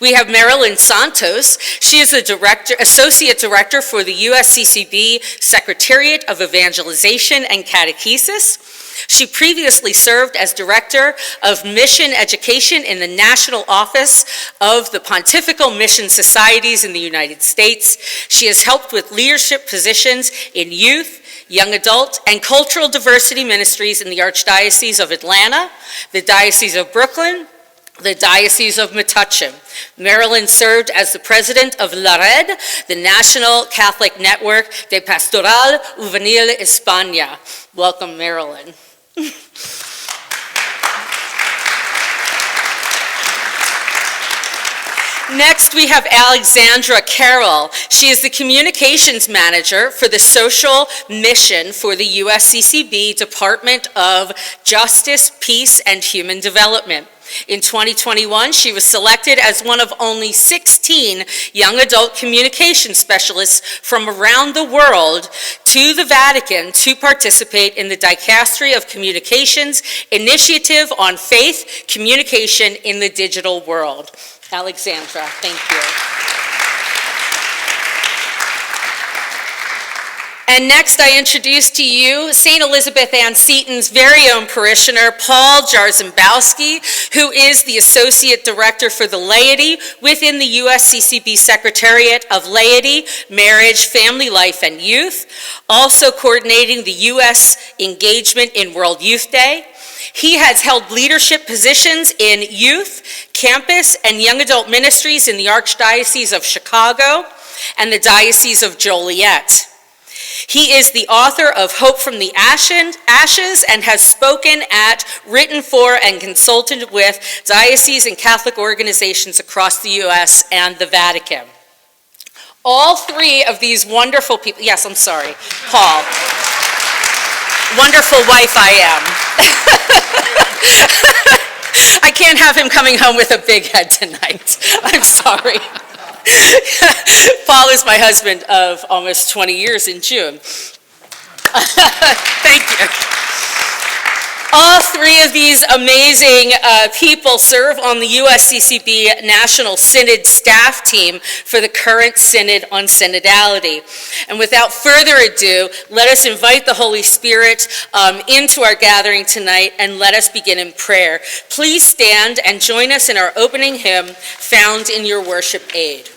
We have Marilyn Santos. She is the Associate Director for the USCCB Secretariat of Evangelization and Catechesis. She previously served as Director of Mission Education in the National Office of the Pontifical Mission Societies in the United States. She has helped with leadership positions in youth, young adult, and cultural diversity ministries in the Archdiocese of Atlanta, the Diocese of Brooklyn, the Diocese of Metuchen. Marilyn served as the president of La Red, the National Catholic Network de Pastoral Juvenil España. Welcome, Marilyn. Next, we have Alexandra Carroll. She is the communications manager for the social mission for the USCCB Department of Justice, Peace, and Human Development. In 2021, she was selected as one of only 16 young adult communication specialists from around the world to the Vatican to participate in the Dicastery of Communications Initiative on Faith Communication in the Digital World. Alexandra, thank you. And next, I introduce to you St. Elizabeth Ann Seton's very own parishioner, Paul Jarzembowski, who is the Associate Director for the Laity within the USCCB Secretariat of Laity, Marriage, Family Life, and Youth, also coordinating the U.S. engagement in World Youth Day. He has held leadership positions in youth, campus, and young adult ministries in the Archdiocese of Chicago and the Diocese of Joliet. He is the author of Hope from the Ashes and has spoken at, written for, and consulted with dioceses and Catholic organizations across the U.S. and the Vatican. All three of these wonderful people, yes, I'm sorry, Paul. Wonderful wife I am. I can't have him coming home with a big head tonight. I'm sorry. Paul is my husband of almost 20 years in June. Thank you. All three of these amazing people serve on the USCCB National Synod staff team for the current Synod on Synodality. And without further ado, let us invite the Holy Spirit into our gathering tonight, and let us begin in prayer. Please stand and join us in our opening hymn found in your worship aid.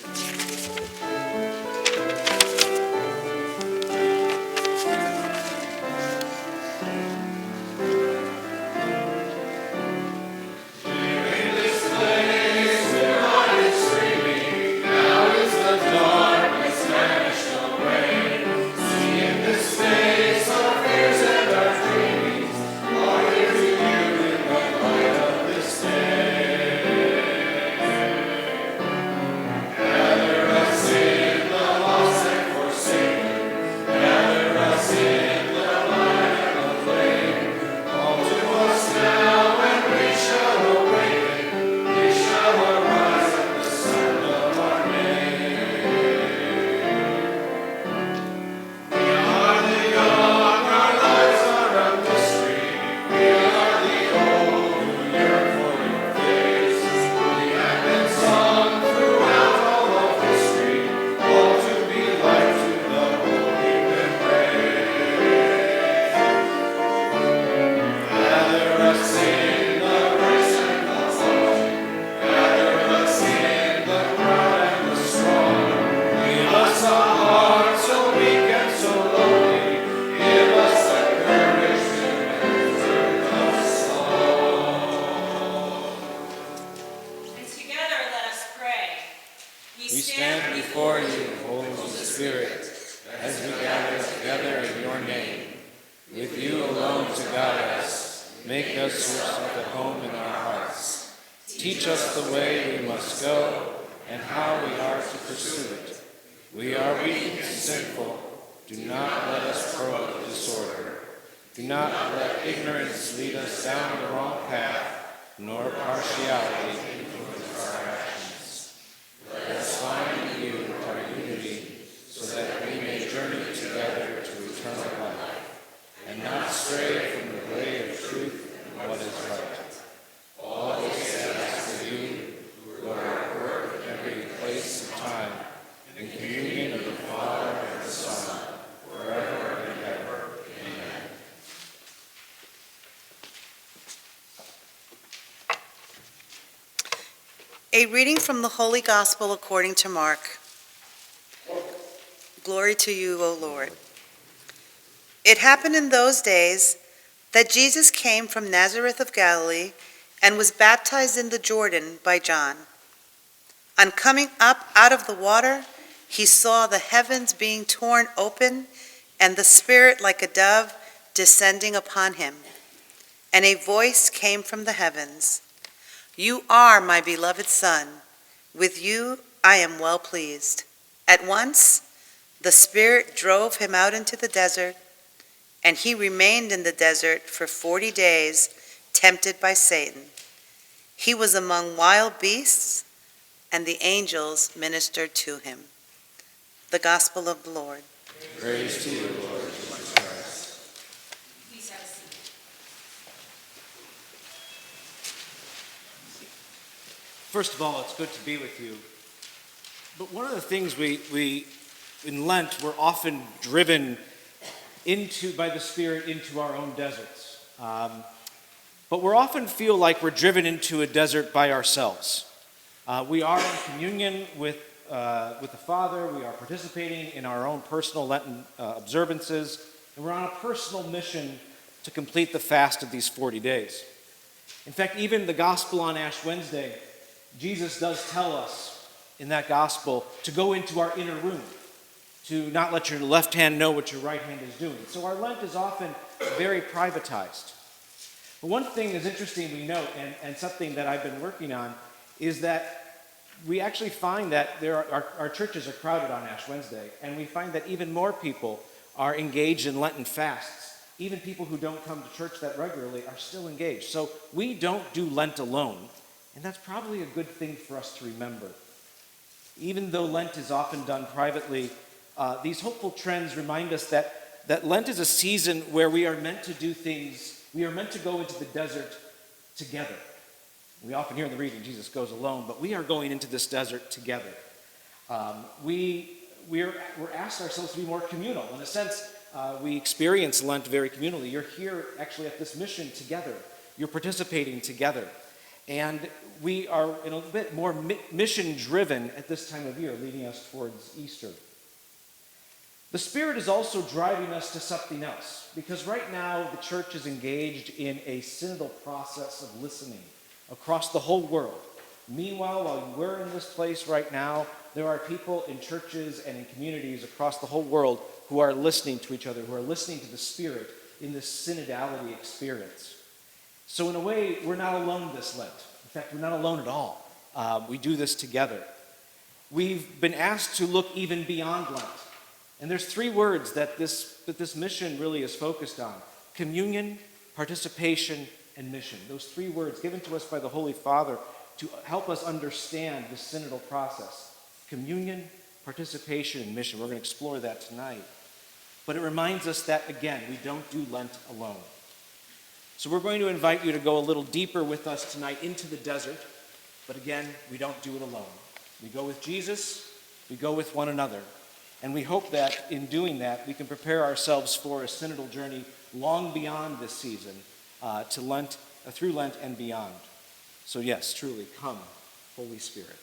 Teach us the way we must go and how we are to pursue it. We are weak and sinful. Do not let us provoke disorder. Do not let ignorance lead us down the wrong path, nor partiality influence our actions. Let us find in you our unity, so that we may journey together to eternal life, and not stray from the way of truth and what is right. All this I ask of you, who are A reading from the Holy Gospel according to Mark. Glory to you, O Lord. It happened in those days that Jesus came from Nazareth of Galilee and was baptized in the Jordan by John. On coming up out of the water, he saw the heavens being torn open and the Spirit like a dove descending upon him. And a voice came from the heavens, "You are my beloved Son. With you I am well pleased." At once the Spirit drove him out into the desert, and he remained in the desert for 40 days, tempted by Satan. He was among wild beasts, and the angels ministered to him. The Gospel of the Lord. Praise to you, Lord Jesus Christ. Please have a seat. First of all, it's good to be with you. But one of the things we in Lent, we're often driven by the Spirit into our own deserts. But we often feel like we're driven into a desert by ourselves. We are in communion with the Father. We are participating in our own personal Lenten observances. And we're on a personal mission to complete the fast of these 40 days. In fact, even the Gospel on Ash Wednesday, Jesus does tell us in that Gospel to go into our inner room, to not let your left hand know what your right hand is doing. So our Lent is often very privatized. But one thing that's interesting we note, and something that I've been working on, is that we actually find that our churches are crowded on Ash Wednesday, and we find that even more people are engaged in Lenten fasts. Even people who don't come to church that regularly are still engaged. So we don't do Lent alone, and that's probably a good thing for us to remember. Even though Lent is often done privately, these hopeful trends remind us that Lent is a season where we are meant to do things. We are meant to go into the desert together. We often hear in the reading Jesus goes alone, but we are going into this desert together. We're asked ourselves to be more communal. In a sense, we experience Lent very communally. You're here actually at this mission together. You're participating together. And we are in a bit more mission-driven at this time of year, leading us towards Easter. The Spirit is also driving us to something else, because right now the church is engaged in a synodal process of listening across the whole world. Meanwhile, while we're in this place right now, there are people in churches and in communities across the whole world who are listening to each other, who are listening to the Spirit in this synodality experience. So in a way, we're not alone this Lent. In fact, we're not alone at all. We do this together. We've been asked to look even beyond Lent. And there's 3 words that this mission really is focused on: communion, participation, and mission. Those 3 words given to us by the Holy Father to help us understand the synodal process. Communion, participation, and mission. We're going to explore that tonight. But it reminds us that, again, we don't do Lent alone. So we're going to invite you to go a little deeper with us tonight into the desert. But again, we don't do it alone. We go with Jesus. We go with one another. And we hope that in doing that, we can prepare ourselves for a synodal journey long beyond this season, to Lent, through Lent and beyond. So yes, truly, come, Holy Spirit.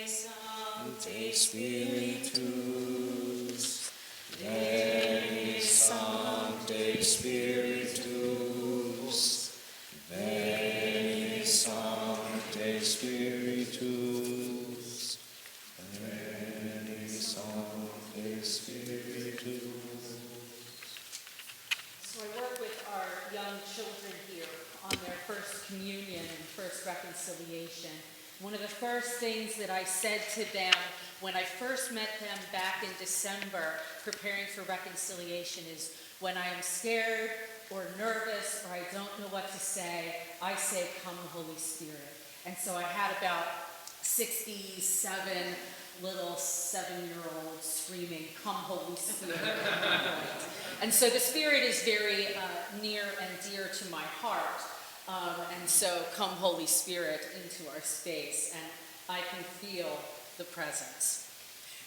Sancte Spiritus, Veni Sancte Spiritus, Veni Sancte Spiritus, Veni Sancte Spiritus. So I work with our young children here on their first communion and first reconciliation. One of the first things that I said to them when I first met them back in December preparing for reconciliation is, when I am scared or nervous or I don't know what to say, I say, "Come, Holy Spirit." And so I had about 67 little 7-year-olds screaming, "Come, Holy Spirit." And so the Spirit is very near and dear to my heart. And so come, Holy Spirit, into our space, and I can feel the presence.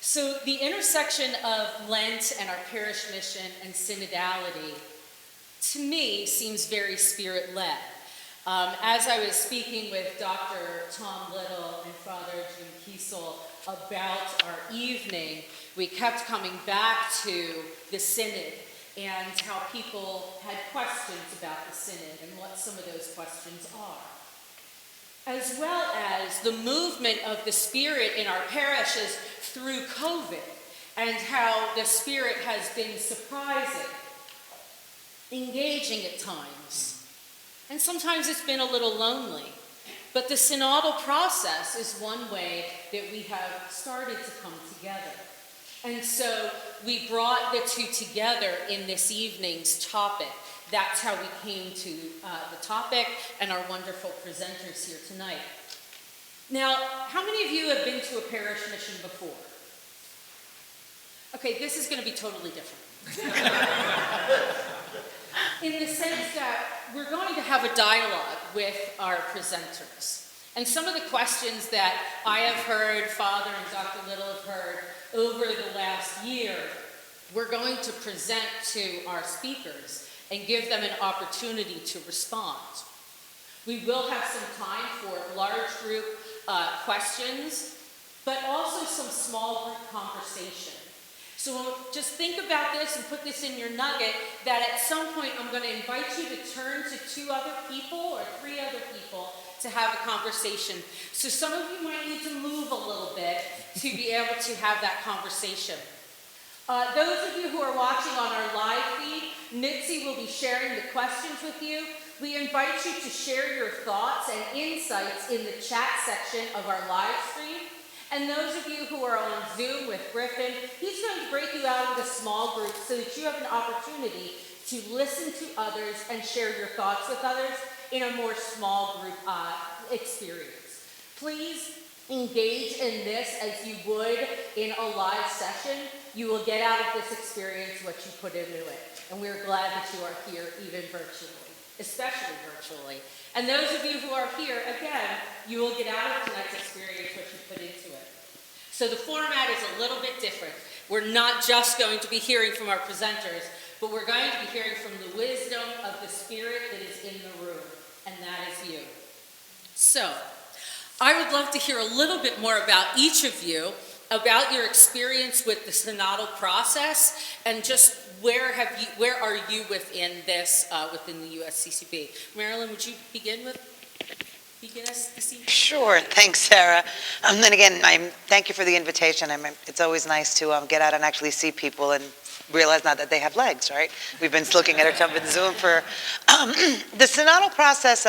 So the intersection of Lent and our parish mission and synodality, to me, seems very Spirit-led. As I was speaking with Dr. Tom Little and Father Jim Kiesel about our evening, we kept coming back to the Synod and how people had questions about the Synod and what some of those questions are. As well as the movement of the Spirit in our parishes through COVID and how the Spirit has been surprising, engaging at times. And sometimes it's been a little lonely. But the synodal process is one way that we have started to come together. And so we brought the two together in this evening's topic. That's how we came to the topic and our wonderful presenters here tonight. Now, how many of you have been to a parish mission before? Okay, this is going to be totally different. In the sense that we're going to have a dialogue with our presenters. And some of the questions that I have heard, Father and Dr. Little have heard over the last year, we're going to present to our speakers and give them an opportunity to respond. We will have some time for large group questions, but also some small group conversation. So just think about this and put this in your nugget that at some point I'm going to invite you to turn to 2 other people or 3 other people to have a conversation. So some of you might need to move a little bit to be able to have that conversation. Those of you who are watching on our live feed, Mitzi will be sharing the questions with you. We invite you to share your thoughts and insights in the chat section of our live stream. And those of you who are on Zoom with Griffin, he's going to break you out into small groups so that you have an opportunity to listen to others and share your thoughts with others in a more small group experience. Please engage in this as you would in a live session. You will get out of this experience what you put into it. And we're glad that you are here even virtually, especially virtually. And those of you who are here, again, you will get out of tonight's experience what you put into it. So the format is a little bit different. We're not just going to be hearing from our presenters, but we're going to be hearing from the wisdom of the Spirit that is in the room, and that is you. So, I would love to hear a little bit more about each of you, about your experience with the synodal process, and just where are you within this, within the USCCB? Marilyn, would you begin us this evening? Sure. Thanks, Sarah. And again, thank you for the invitation. It's always nice to get out and actually see people and realize now that they have legs, right? We've been looking at each other on Zoom for the synodal process.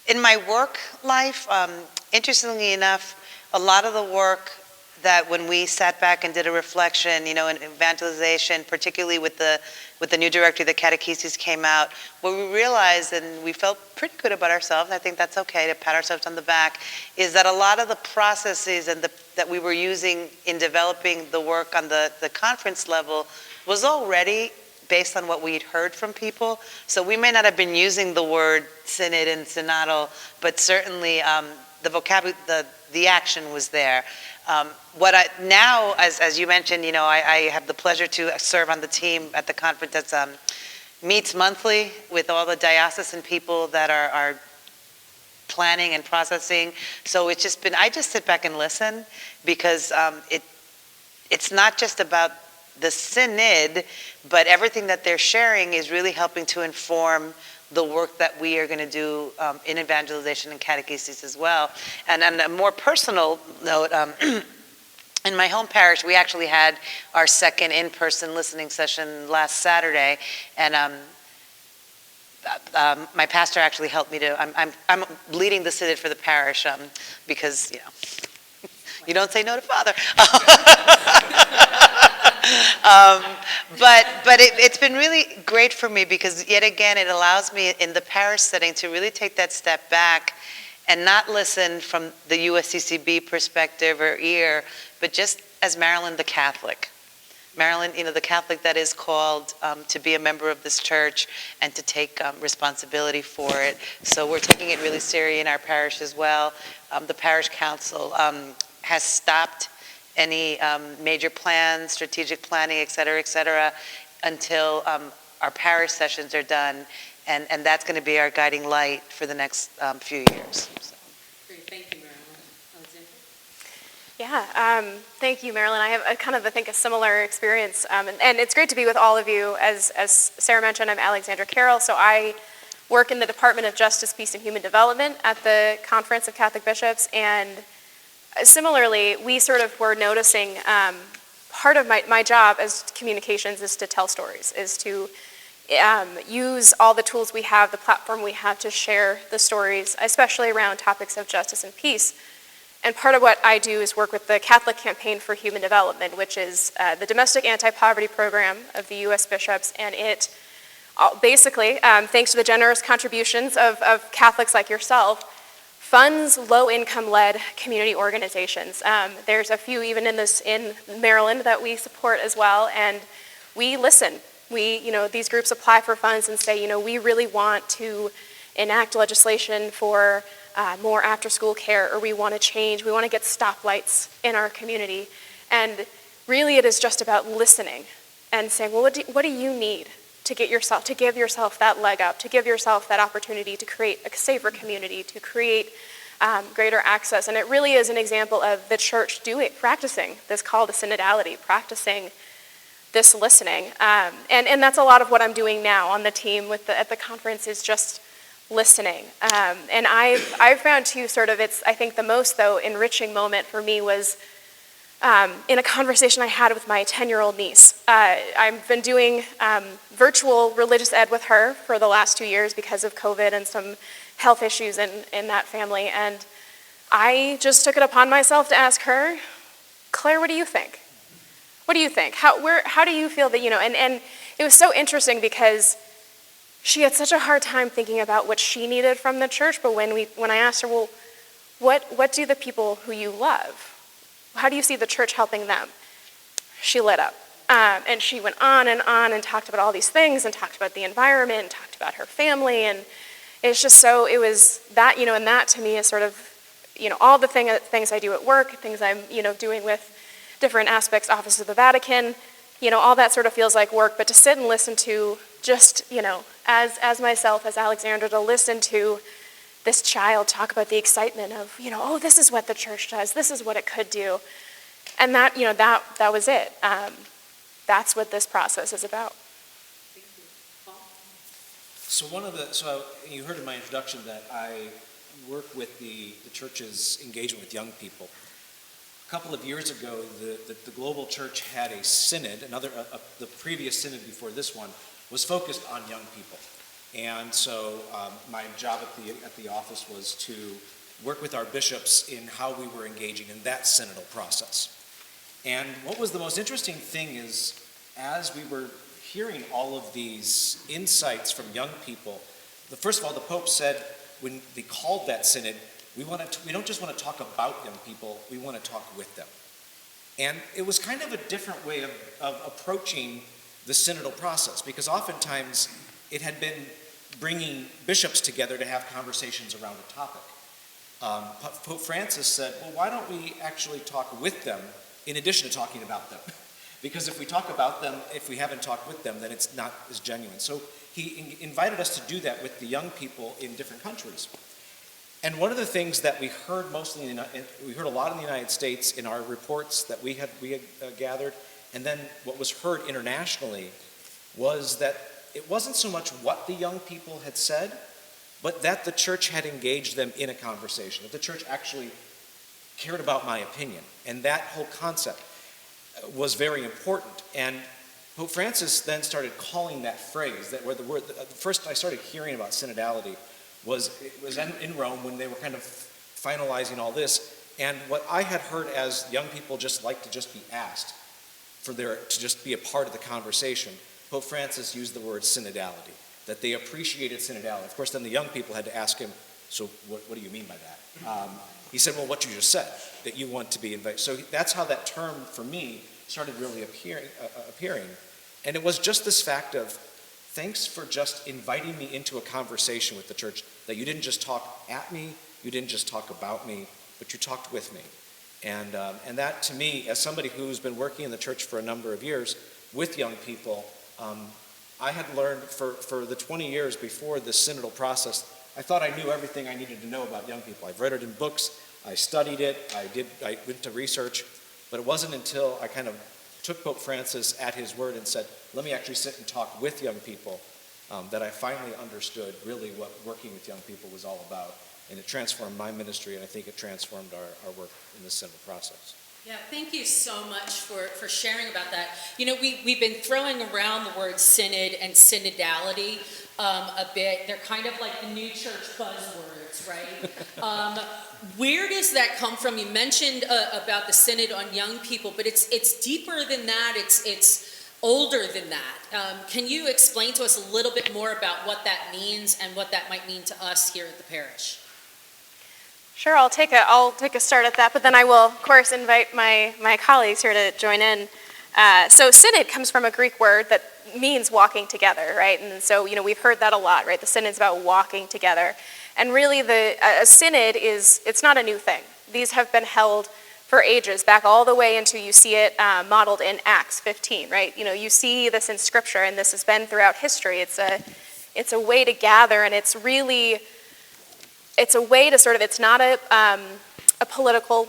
In my work life, interestingly enough, a lot of the work that when we sat back and did a reflection, in evangelization, particularly with the new directory, the catechesis came out, what we realized, and we felt pretty good about ourselves, and I think that's okay to pat ourselves on the back, is that a lot of the processes that we were using in developing the work on the conference level was already based on what we'd heard from people. So we may not have been using the word synod and synodal, but certainly the vocabulary, the action was there. Now, as you mentioned, I have the pleasure to serve on the team at the conference that meets monthly with all the diocesan people that are planning and processing. So it's just been, I just sit back and listen because it's not just about the synod, but everything that they're sharing is really helping to inform the work that we are going to do in evangelization and catechesis as well. And on a more personal note, in my home parish, we actually had our second in-person listening session last Saturday, and my pastor actually helped me to. I'm leading the synod for the parish because you don't say no to Father. But it's been really great for me because yet again it allows me in the parish setting to really take that step back and not listen from the USCCB perspective or ear, but just as Marilyn the Catholic. Marilyn, the Catholic that is called to be a member of this church and to take responsibility for it. So we're taking it really serious in our parish as well. The parish council has stopped any major plans, strategic planning, et cetera, until our parish sessions are done. And that's going to be our guiding light for the next few years. So. Great, thank you, Marilyn. Alexandra? Yeah, thank you, Marilyn. I have I think a similar experience, and it's great to be with all of you. As Sarah mentioned, I'm Alexandra Carroll, so I work in the Department of Justice, Peace, and Human Development at the Conference of Catholic Bishops, and similarly, we sort of were noticing part of my job as communications is to tell stories, is to use all the tools we have, the platform we have to share the stories, especially around topics of justice and peace. And part of what I do is work with the Catholic Campaign for Human Development, which is the domestic anti-poverty program of the U.S. bishops, and it basically, thanks to the generous contributions of Catholics like yourself, funds low-income-led community organizations. There's a few even in Maryland that we support as well, and we listen. These groups apply for funds and say, we really want to enact legislation for more after-school care, or we want to get stoplights in our community. And really it is just about listening and saying, well, what do you need to give yourself that leg up, to give yourself that opportunity to create a safer community, to create greater access. And it really is an example of the church practicing this call to synodality, practicing this listening. And that's a lot of what I'm doing now on the team at the conference, is just listening. And I've found too, I think the most though enriching moment for me was in a conversation I had with my 10-year-old niece. I've been doing virtual religious ed with her for the last 2 years because of COVID and some health issues in that family. And I just took it upon myself to ask her, Claire, what do you think? What do you think? How do you feel that, and it was so interesting because she had such a hard time thinking about what she needed from the church, but when I asked her, well, what do the people who you love, how do you see the church helping them? She lit up. And she went on and talked about all these things and talked about the environment and talked about her family. And it's just it was that, and that to me is sort of, all the things I do at work, things I'm, doing with different aspects, Office of the Vatican, all that sort of feels like work. But to sit and listen to just, as myself, as Alexandra, to listen to this child talk about the excitement of, oh, this is what the church does, this is what it could do. And that, that was it. That's what this process is about. So you heard in my introduction that I work with the church's engagement with young people. A couple of years ago, the global church had a synod, the previous synod before this one was focused on young people. And so my job at the office was to work with our bishops in how we were engaging in that synodal process. And what was the most interesting thing is, as we were hearing all of these insights from young people, first of all, the Pope said, when they called that synod, we don't just want to talk about young people, we want to talk with them. And it was kind of a different way of approaching the synodal process, because oftentimes it had been bringing bishops together to have conversations around a topic. Pope Francis said, well, why don't we actually talk with them in addition to talking about them? Because if we talk about them, if we haven't talked with them, then it's not as genuine. So he invited us to do that with the young people in different countries. And one of the things that we heard we heard a lot in the United States in our reports that we had gathered, and then what was heard internationally was that it wasn't so much what the young people had said, but that the church had engaged them in a conversation, that the church actually cared about my opinion. And that whole concept was very important. And Pope Francis then started calling that phrase, first I started hearing about synodality was in Rome when they were kind of finalizing all this. And what I had heard as young people just like to just be asked to just be a part of the conversation, Pope Francis used the word synodality, that they appreciated synodality. Of course, then the young people had to ask him, so what do you mean by that? He said, well, what you just said, that you want to be invited. So that's how that term, for me, started really appearing. And it was just this fact of, thanks for just inviting me into a conversation with the church, that you didn't just talk at me, you didn't just talk about me, but you talked with me. And that, to me, as somebody who's been working in the church for a number of years with young people, I had learned for the 20 years before the synodal process, I thought I knew everything I needed to know about young people. I've read it in books, I studied it, I went to research, but it wasn't until I kind of took Pope Francis at his word and said, let me actually sit and talk with young people, that I finally understood really what working with young people was all about. And it transformed my ministry, and I think it transformed our work in the synodal process. Yeah, thank you so much for sharing about that. You know, we've been throwing around the word synod and synodality a bit. They're kind of like the new church buzzwords, right? Where does that come from? You mentioned about the synod on young people, but it's deeper than that. It's older than that. Can you explain to us a little bit more about what that means and what that might mean to us here at the parish? Sure, I'll take a start at that, but then I will, of course, invite my colleagues here to join in. So synod comes from a Greek word that means walking together, right? And so, you know, we've heard that a lot, right? The synod's about walking together. And really, a synod it's not a new thing. These have been held for ages, back all the way into, you see it modeled in Acts 15, right? You know, you see this in Scripture, and this has been throughout history. It's a way to gather, and it's a way to sort of, it's not a political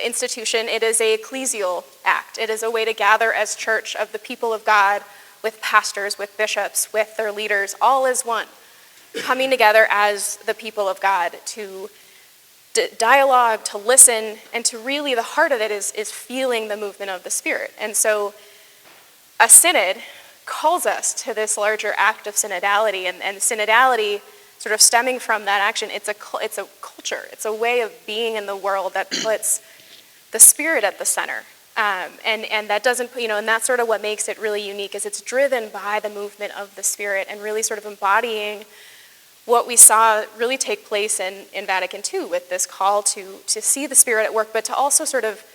institution, it is a ecclesial act. It is a way to gather as church of the people of God, with pastors, with bishops, with their leaders, all as one, coming together as the people of God to dialogue, to listen, and to really, the heart of it is feeling the movement of the Spirit. And so a synod calls us to this larger act of synodality, and synodality, sort of stemming from that action, it's a culture. It's a way of being in the world that puts the Spirit at the center. And that doesn't, you know, and that's sort of what makes it really unique, is it's driven by the movement of the Spirit and really sort of embodying what we saw really take place in Vatican II with this call to see the Spirit at work, but to also sort of,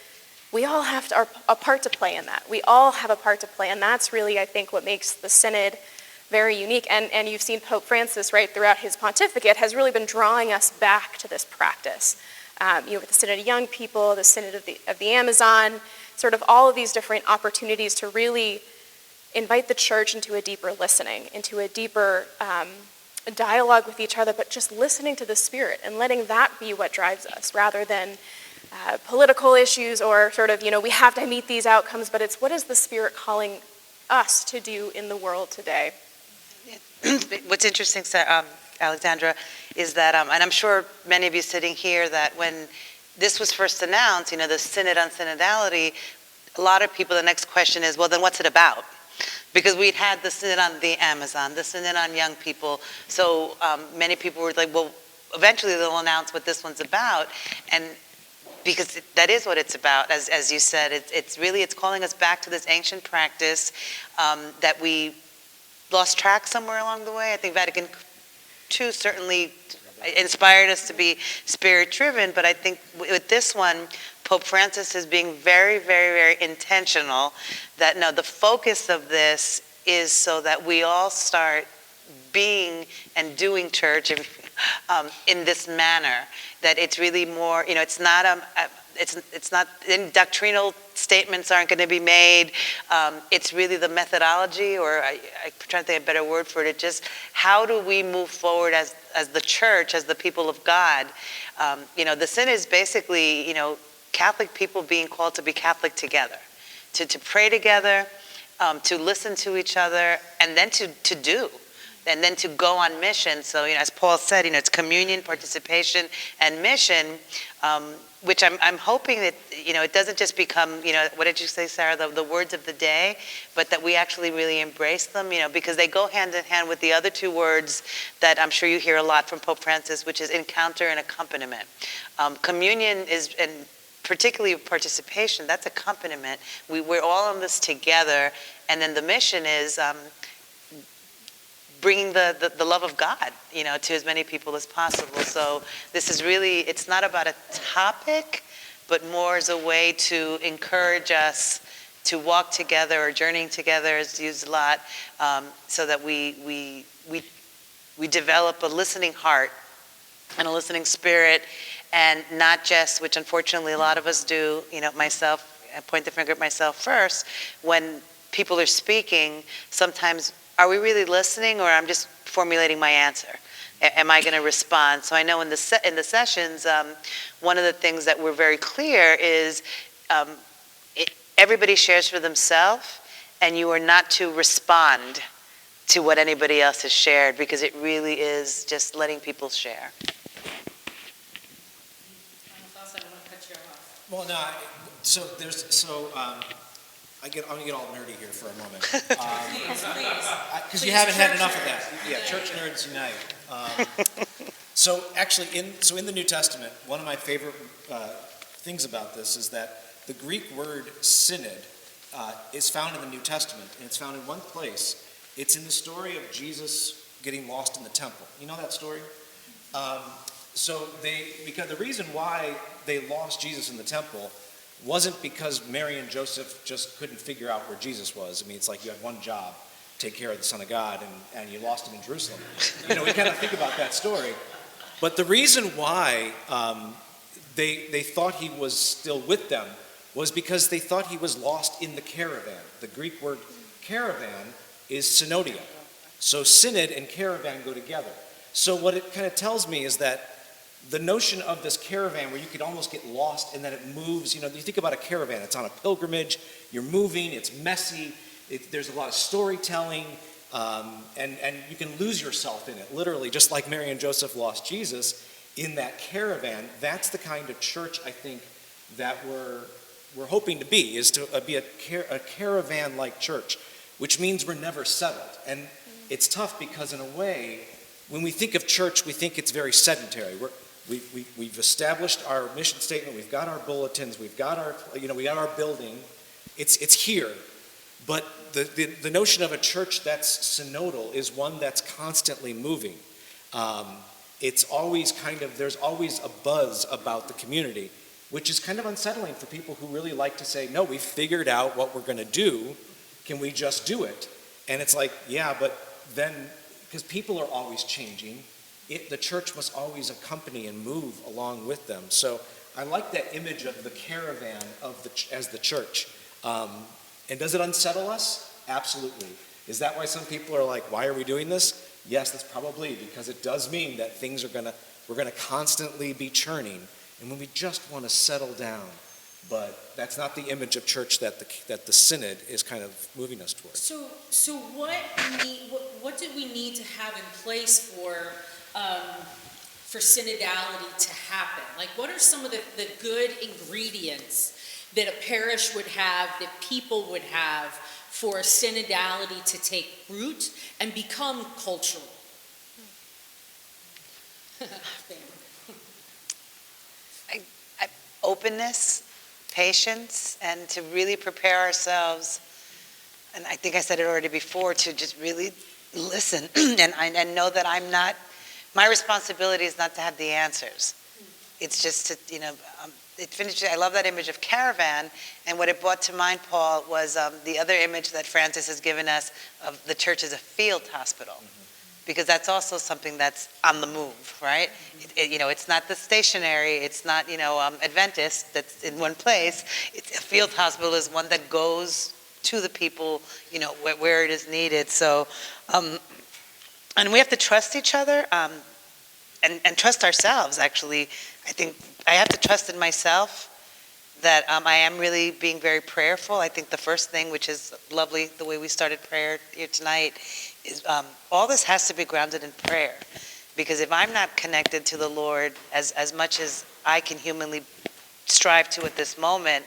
we all have a part to play in that. We all have a part to play, and that's really, I think, what makes the Synod very unique. And you've seen Pope Francis, right, throughout his pontificate, has really been drawing us back to this practice. You know, with the Synod of Young People, the Synod of the Amazon, sort of all of these different opportunities to really invite the church into a deeper listening, into a deeper dialogue with each other, but just listening to the Spirit and letting that be what drives us, rather than political issues or sort of, you know, we have to meet these outcomes, but it's what is the Spirit calling us to do in the world today. What's interesting, Alexandra, is that, and I'm sure many of you sitting here, that when this was first announced, you know, the Synod on Synodality, a lot of people, the next question is, well, then what's it about? Because we'd had the Synod on the Amazon, the Synod on Young People, so many people were like, well, eventually they'll announce what this one's about, and because that is what it's about, as you said, it's calling us back to this ancient practice that we lost track somewhere along the way. I think Vatican II certainly inspired us to be Spirit-driven, but I think with this one, Pope Francis is being very, very, very intentional that, no, the focus of this is so that we all start being and doing church in this manner, that it's really more, you know, it's not any doctrinal statements aren't going to be made. It's really the methodology, or I'm trying to think of a better word for it. It's just how do we move forward as the church, as the people of God. You know, the Synod is basically, you know, Catholic people being called to be Catholic together, to pray together, to listen to each other, and then to do. And then to go on mission. So, you know, as Paul said, you know, it's communion, participation, and mission, which I'm hoping that, you know, it doesn't just become, you know, what did you say, Sarah, the words of the day, but that we actually really embrace them, you know, because they go hand in hand with the other two words that I'm sure you hear a lot from Pope Francis, which is encounter and accompaniment. Communion is, and particularly participation, that's accompaniment. We're all on this together, and then the mission is bringing the love of God, you know, to as many people as possible. So this is really, it's not about a topic, but more as a way to encourage us to walk together, or journeying together is used a lot, so that we develop a listening heart and a listening spirit, and not just, which unfortunately a lot of us do, you know, myself, I point the finger at myself first, when people are speaking, sometimes are we really listening, or I'm just formulating my answer? Am I going to respond? So I know in the sessions, one of the things that we're very clear is everybody shares for themselves, and you are not to respond to what anybody else has shared, because it really is just letting people share. Well, no, I'm gonna get all nerdy here for a moment. Because you haven't had enough of that. Yeah, church nerds unite. So actually, in the New Testament, one of my favorite things about this is that the Greek word synod is found in the New Testament, and it's found in one place. It's in the story of Jesus getting lost in the temple. You know that story? Because the reason why they lost Jesus in the temple wasn't because Mary and Joseph just couldn't figure out where Jesus was. I mean, it's like you had one job, take care of the Son of God, and you lost him in Jerusalem. We kind of think about that story. But the reason why they thought he was still with them was because they thought he was lost in the caravan. The Greek word caravan is synodia. So synod and caravan go together. So what it kind of tells me is that the notion of this caravan where you could almost get lost and then it moves, you think about a caravan, it's on a pilgrimage, you're moving, it's messy, there's a lot of storytelling, and you can lose yourself in it, literally, just like Mary and Joseph lost Jesus in that caravan. That's the kind of church, I think, that we're hoping to be, is to be a caravan-like church, which means we're never settled. And it's tough because, in a way, when we think of church, we think it's very sedentary. We've established our mission statement. We've got our bulletins. We've got our building. It's here. But the notion of a church that's synodal is one that's constantly moving. It's always there's always a buzz about the community, which is kind of unsettling for people who really like to say, no, we've figured out what we're going to do. Can we just do it? And it's like, yeah, but then, because people are always changing, the church must always accompany and move along with them. So I like that image of the caravan as the church. And does it unsettle us? Absolutely. Is that why some people are like, why are we doing this? Yes, that's probably because it does mean that we're gonna constantly be churning, and when we just want to settle down. But that's not the image of church that the synod is kind of moving us towards. So what do we need to have in place for synodality to happen? Like, what are some of the good ingredients that a parish would have, that people would have, for synodality to take root and become cultural? Openness, patience, and to really prepare ourselves, and I think I said it already before, to just really listen and know that my responsibility is not to have the answers. It's just to, I love that image of caravan, and what it brought to mind, Paul, was the other image that Francis has given us of the church as a field hospital. Because that's also something that's on the move, right? It's not the stationary, it's not, Adventist that's in one place. It's a field hospital is one that goes to the people, where it is needed. So, and we have to trust each other and trust ourselves, actually. I think I have to trust in myself that I am really being very prayerful. I think the first thing, which is lovely, the way we started prayer here tonight, is all this has to be grounded in prayer. Because if I'm not connected to the Lord as much as I can humanly strive to at this moment,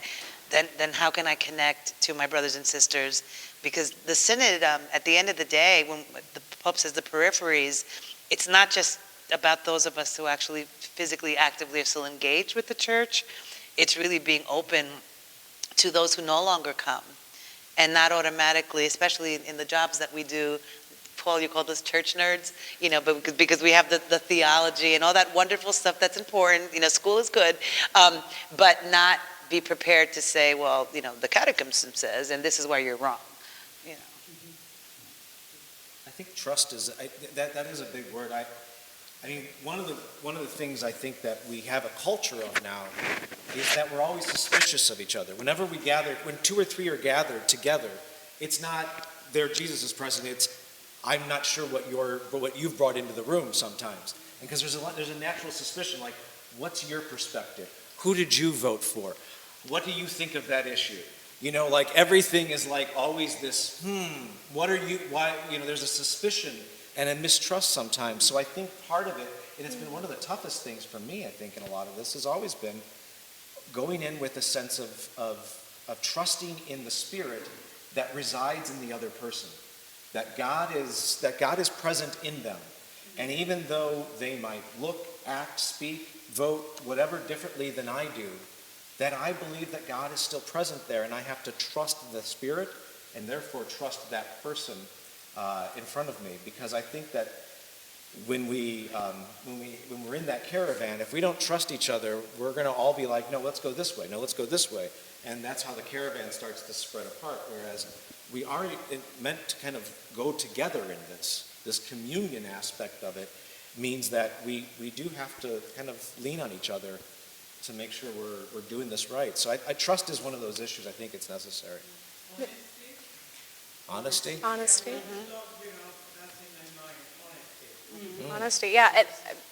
then how can I connect to my brothers and sisters? Because the synod, at the end of the day, when the Pope says the peripheries, it's not just about those of us who actually physically, actively are still engaged with the church. It's really being open to those who no longer come, and not automatically, especially in the jobs that we do. Paul, you called us church nerds, but because we have the theology and all that wonderful stuff that's important. School is good, but not be prepared to say, well, the catechism says, and this is where you're wrong. I think trust is that is a big word. I mean, one of the things I think that we have a culture of now is that we're always suspicious of each other. Whenever we gather, when 2 or 3 are gathered together, it's not there Jesus is present, it's I'm not sure what you've brought into the room sometimes. And because there's a natural suspicion, like, what's your perspective? Who did you vote for? What do you think of that issue? You know, like everything is like always this, what are you, why, you know, there's a suspicion and a mistrust sometimes. So I think part of it, and it's been one of the toughest things for me, I think, in a lot of this, has always been going in with a sense of trusting in the Spirit that resides in the other person. That God is present in them. And even though they might look, act, speak, vote, whatever differently than I do, that I believe that God is still present there, and I have to trust the Spirit and therefore trust that person in front of me. Because I think that when we're in that caravan, if we don't trust each other, we're going to all be like, no, let's go this way, no, let's go this way. And that's how the caravan starts to spread apart, whereas we are meant to kind of go together in this communion aspect of it means that we do have to kind of lean on each other to make sure we're doing this right. So I trust is one of those issues I think it's necessary. Honesty? Honesty. Honesty, yeah.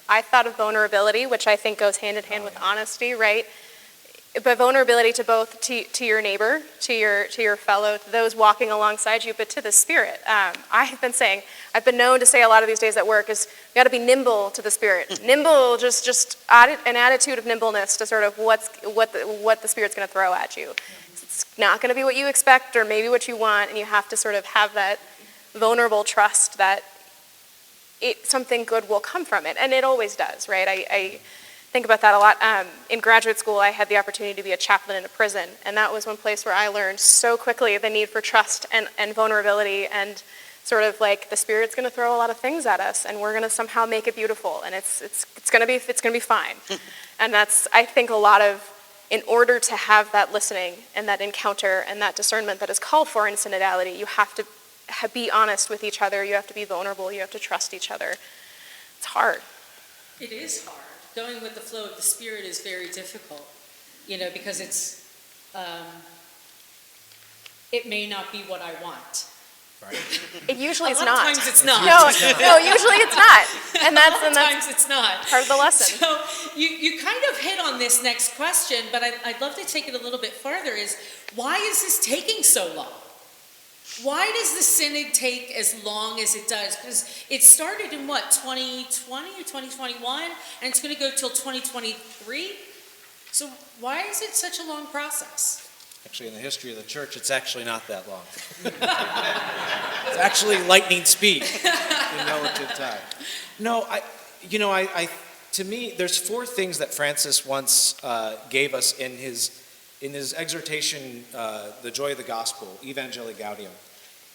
I thought of vulnerability, which I think goes hand in hand with honesty, right? But vulnerability to both to your neighbor, to your fellow, to those walking alongside you, but to the Spirit. I've been known to say a lot of these days at work is you got to be nimble to the Spirit. Nimble, just an attitude of nimbleness to sort of what the Spirit's going to throw at you. It's not going to be what you expect or maybe what you want, and you have to sort of have that vulnerable trust that something good will come from it, and it always does, right? I think about that a lot. In graduate school, I had the opportunity to be a chaplain in a prison, and that was one place where I learned so quickly the need for trust and vulnerability, and sort of like the Spirit's going to throw a lot of things at us, and we're going to somehow make it beautiful, and it's going to be fine. And that's, I think, a lot of, in order to have that listening and that encounter and that discernment that is called for in synodality, you have to be honest with each other. You have to be vulnerable. You have to trust each other. It's hard. It is hard. Going with the flow of the Spirit is very difficult, because it may not be what I want. Right. It usually is not. A lot of times it's not. No, usually it's not. And that's it's not. part of the lesson. So you kind of hit on this next question, but I'd love to take it a little bit farther, is why is this taking so long? Why does the synod take as long as it does? Because it started in 2020 or 2021, and it's going to go till 2023. So why is it such a long process? Actually, in the history of the church, it's actually not that long. It's actually lightning speed in relative time. No, to me, there's 4 things that Francis once gave us in his exhortation, The Joy of the Gospel, Evangelii Gaudium.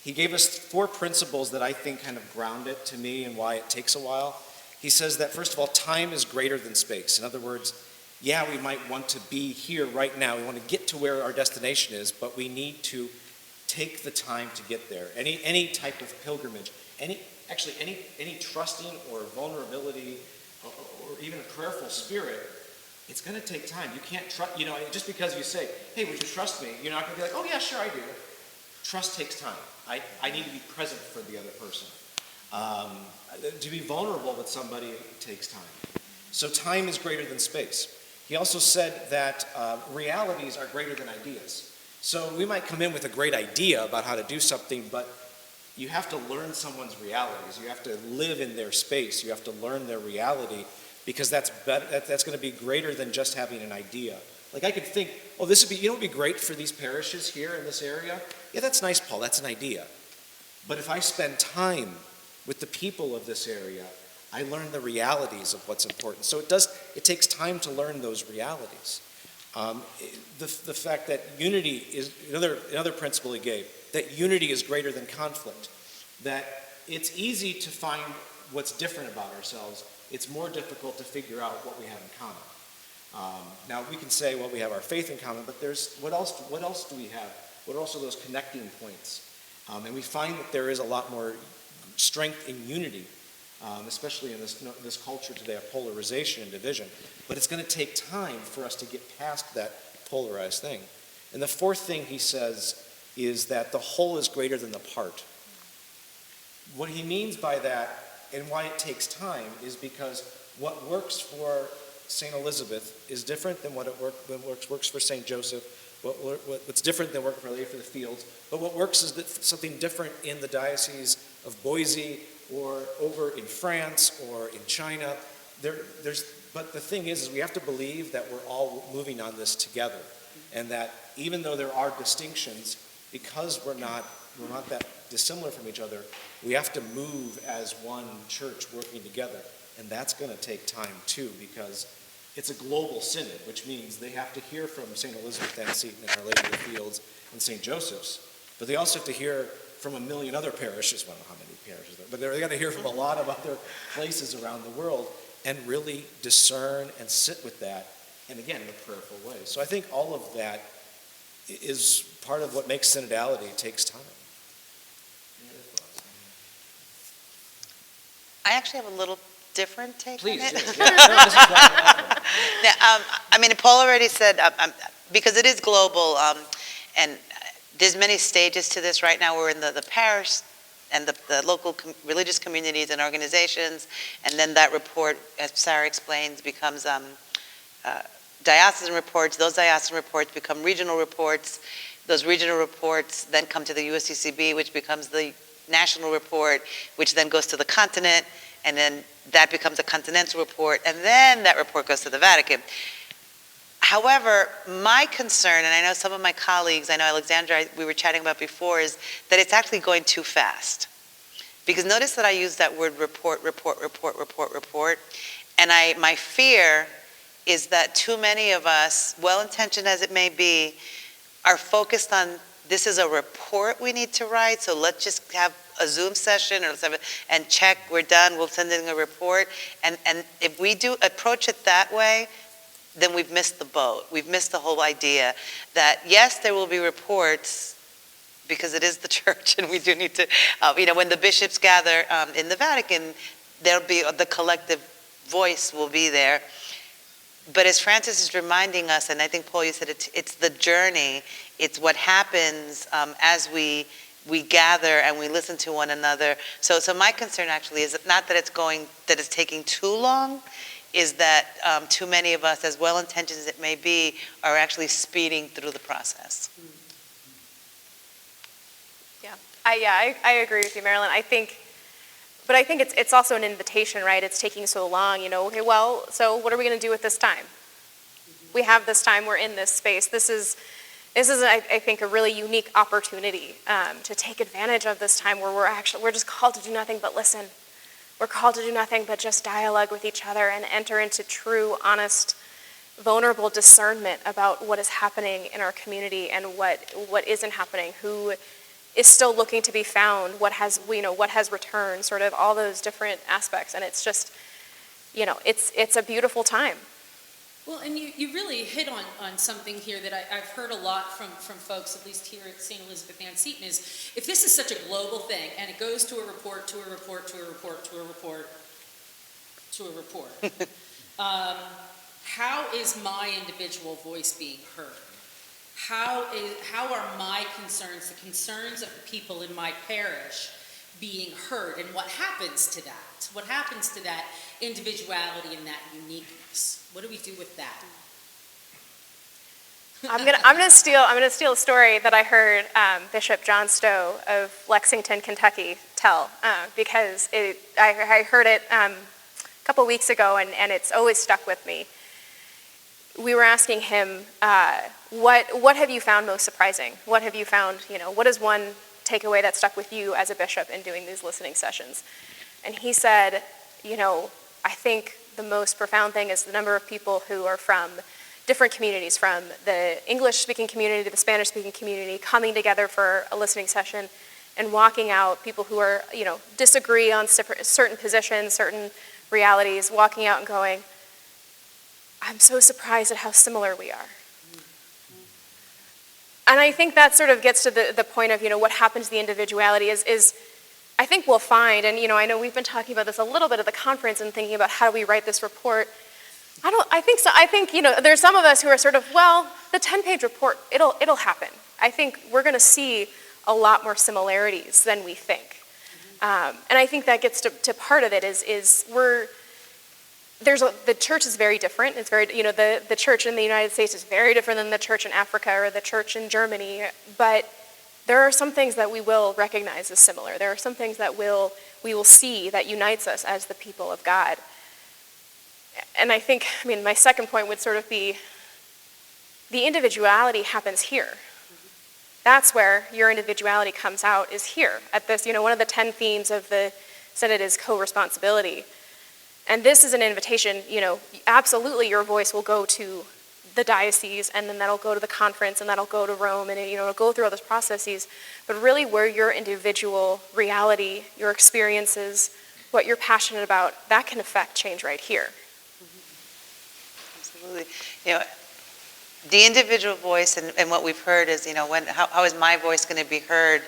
He gave us 4 principles that I think kind of ground it to me and why it takes a while. He says that, first of all, time is greater than space. In other words, yeah, we might want to be here right now. We want to get to where our destination is, but we need to take the time to get there. Any type of pilgrimage, any trusting or vulnerability or even a prayerful spirit, it's going to take time. You can't trust, just because you say, hey, would you trust me? You're not going to be like, oh yeah, sure, I do. Trust takes time. I need to be present for the other person. To be vulnerable with somebody takes time. So time is greater than space. He also said that realities are greater than ideas. So we might come in with a great idea about how to do something, but you have to learn someone's realities. You have to live in their space. You have to learn their reality, because that's going to be greater than just having an idea. Like I could think, oh, this would be, would be great for these parishes here in this area. Yeah, that's nice, Paul. That's an idea. But if I spend time with the people of this area, I learn the realities of what's important. So it takes time to learn those realities. The fact that unity is another principle he gave, that unity is greater than conflict, that it's easy to find what's different about ourselves. It's more difficult to figure out what we have in common. Now we can say, well, we have our faith in common, but there's what else do we have? What are also those connecting points? And we find that there is a lot more strength in unity, especially in this culture today of polarization and division. But it's going to take time for us to get past that polarized thing. And the 4th thing he says is that the whole is greater than the part. What he means by that and why it takes time is because what works for St. Elizabeth is different than what works for St. Joseph, what's different than working for Lady for the Fields, but what works is that something different in the Diocese of Boise or over in France or in China. But the thing is we have to believe that we're all moving on this together, and that even though there are distinctions, because we're not that dissimilar from each other, we have to move as one church working together. And that's going to take time too, because it's a global synod, which means they have to hear from St. Elizabeth and Seton and Our Lady of the Fields and St. Joseph's, but they also have to hear from a million other parishes. I don't know how many parishes there, but they're going to hear from a lot of other places around the world and really discern and sit with that, and again, in a prayerful way. So I think all of that is part of what makes synodality. It takes time. Any other thoughts? I actually have a little different take Please. on it. Yeah. No, this is what I'm asking. Yeah, I mean, Paul already said, because it is global, and there's many stages to this. Right now we're in the parish and the local religious communities and organizations, and then that report, as Sarah explains, becomes diocesan reports. Those diocesan reports become regional reports. Those regional reports then come to the USCCB, which becomes the national report, which then goes to the continent, and then that becomes a continental report, and then that report goes to the Vatican. However, my concern, and I know some of my colleagues, I know Alexandra, we were chatting about before, is that it's actually going too fast. Because notice that I use that word report, and my fear is that too many of us, well-intentioned as it may be, are focused on, this is a report we need to write, so let's just have a Zoom session and check, we're done, we'll send in a report. And if we do approach it that way, then we've missed the boat. We've missed the whole idea that, yes, there will be reports, because it is the church, and we do need to, when the bishops gather in the Vatican, there'll be, the collective voice will be there. But as Francis is reminding us, and I think, Paul, you said it's the journey, it's what happens as we gather and we listen to one another. So my concern actually is not that it's taking too long, is that too many of us, as well-intentioned as it may be, are actually speeding through the process. Yeah, I agree with you, Marilyn. I think it's also an invitation, right? It's taking so long, okay, well, so what are we going to do with this time? We have this time, we're in this space. This is, I think, a really unique opportunity to take advantage of this time where we're just called to do nothing but listen. We're called to do nothing but just dialogue with each other and enter into true, honest, vulnerable discernment about what is happening in our community and what isn't happening, who is still looking to be found, what has returned, sort of all those different aspects. And it's just, it's a beautiful time. Well, and you really hit on something here that I've heard a lot from folks, at least here at St. Elizabeth Ann Seton, is if this is such a global thing and it goes to a report, to a report, to a report, to a report, to a report, how is my individual voice being heard? How are my concerns, the concerns of the people in my parish, being heard, and what happens to that? What happens to that individuality and that uniqueness? What do we do with that? I'm gonna steal a story that I heard Bishop John Stowe of Lexington, Kentucky tell because I heard it a couple weeks ago and it's always stuck with me. We were asking him, what have you found most surprising? What have you found? What is one takeaway that stuck with you as a bishop in doing these listening sessions? And he said, I think the most profound thing is the number of people who are from different communities, from the English-speaking community to the Spanish-speaking community, coming together for a listening session and walking out, people who are, disagree on certain positions, certain realities, walking out and going, I'm so surprised at how similar we are. And I think that sort of gets to the point of, what happens to the individuality is I think we'll find, and I know we've been talking about this a little bit at the conference and thinking about how do we write this report. I think so. I think, there's some of us who are sort of, well, the 10-page report, it'll happen. I think we're going to see a lot more similarities than we think. And I think that gets to part of it is the church is very different. It's very, the church in the United States is very different than the church in Africa or the church in Germany. But there are some things that we will recognize as similar. There are some things that we will see that unites us as the people of God. And I think, my second point would sort of be the individuality happens here. That's where your individuality comes out, is here at this. One of the 10 themes of the Synod is co-responsibility. And this is an invitation, absolutely your voice will go to the diocese, and then that'll go to the conference, and that'll go to Rome, and it'll go through all those processes. But really where your individual reality, your experiences, what you're passionate about, that can affect change right here. Absolutely. The individual voice and what we've heard is, how is my voice going to be heard?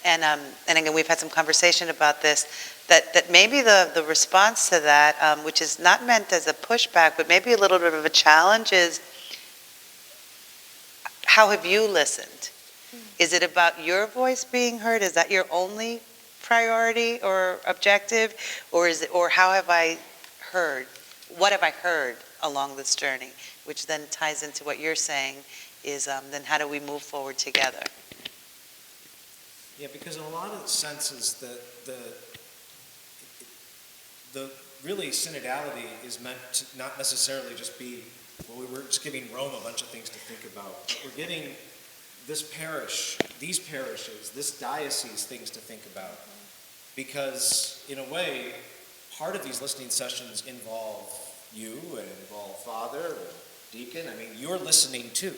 And again, we've had some conversation about this, that maybe the response to that, which is not meant as a pushback, but maybe a little bit of a challenge, is how have you listened? Is it about your voice being heard? Is that your only priority or objective? Or how have I heard? What have I heard along this journey? Which then ties into what you're saying is then how do we move forward together? Yeah, because in a lot of senses, the really synodality is meant to not necessarily just be, we're just giving Rome a bunch of things to think about. We're giving this parish, these parishes, this diocese things to think about. Because in a way, part of these listening sessions involve you and involve Father and Deacon. You're listening too.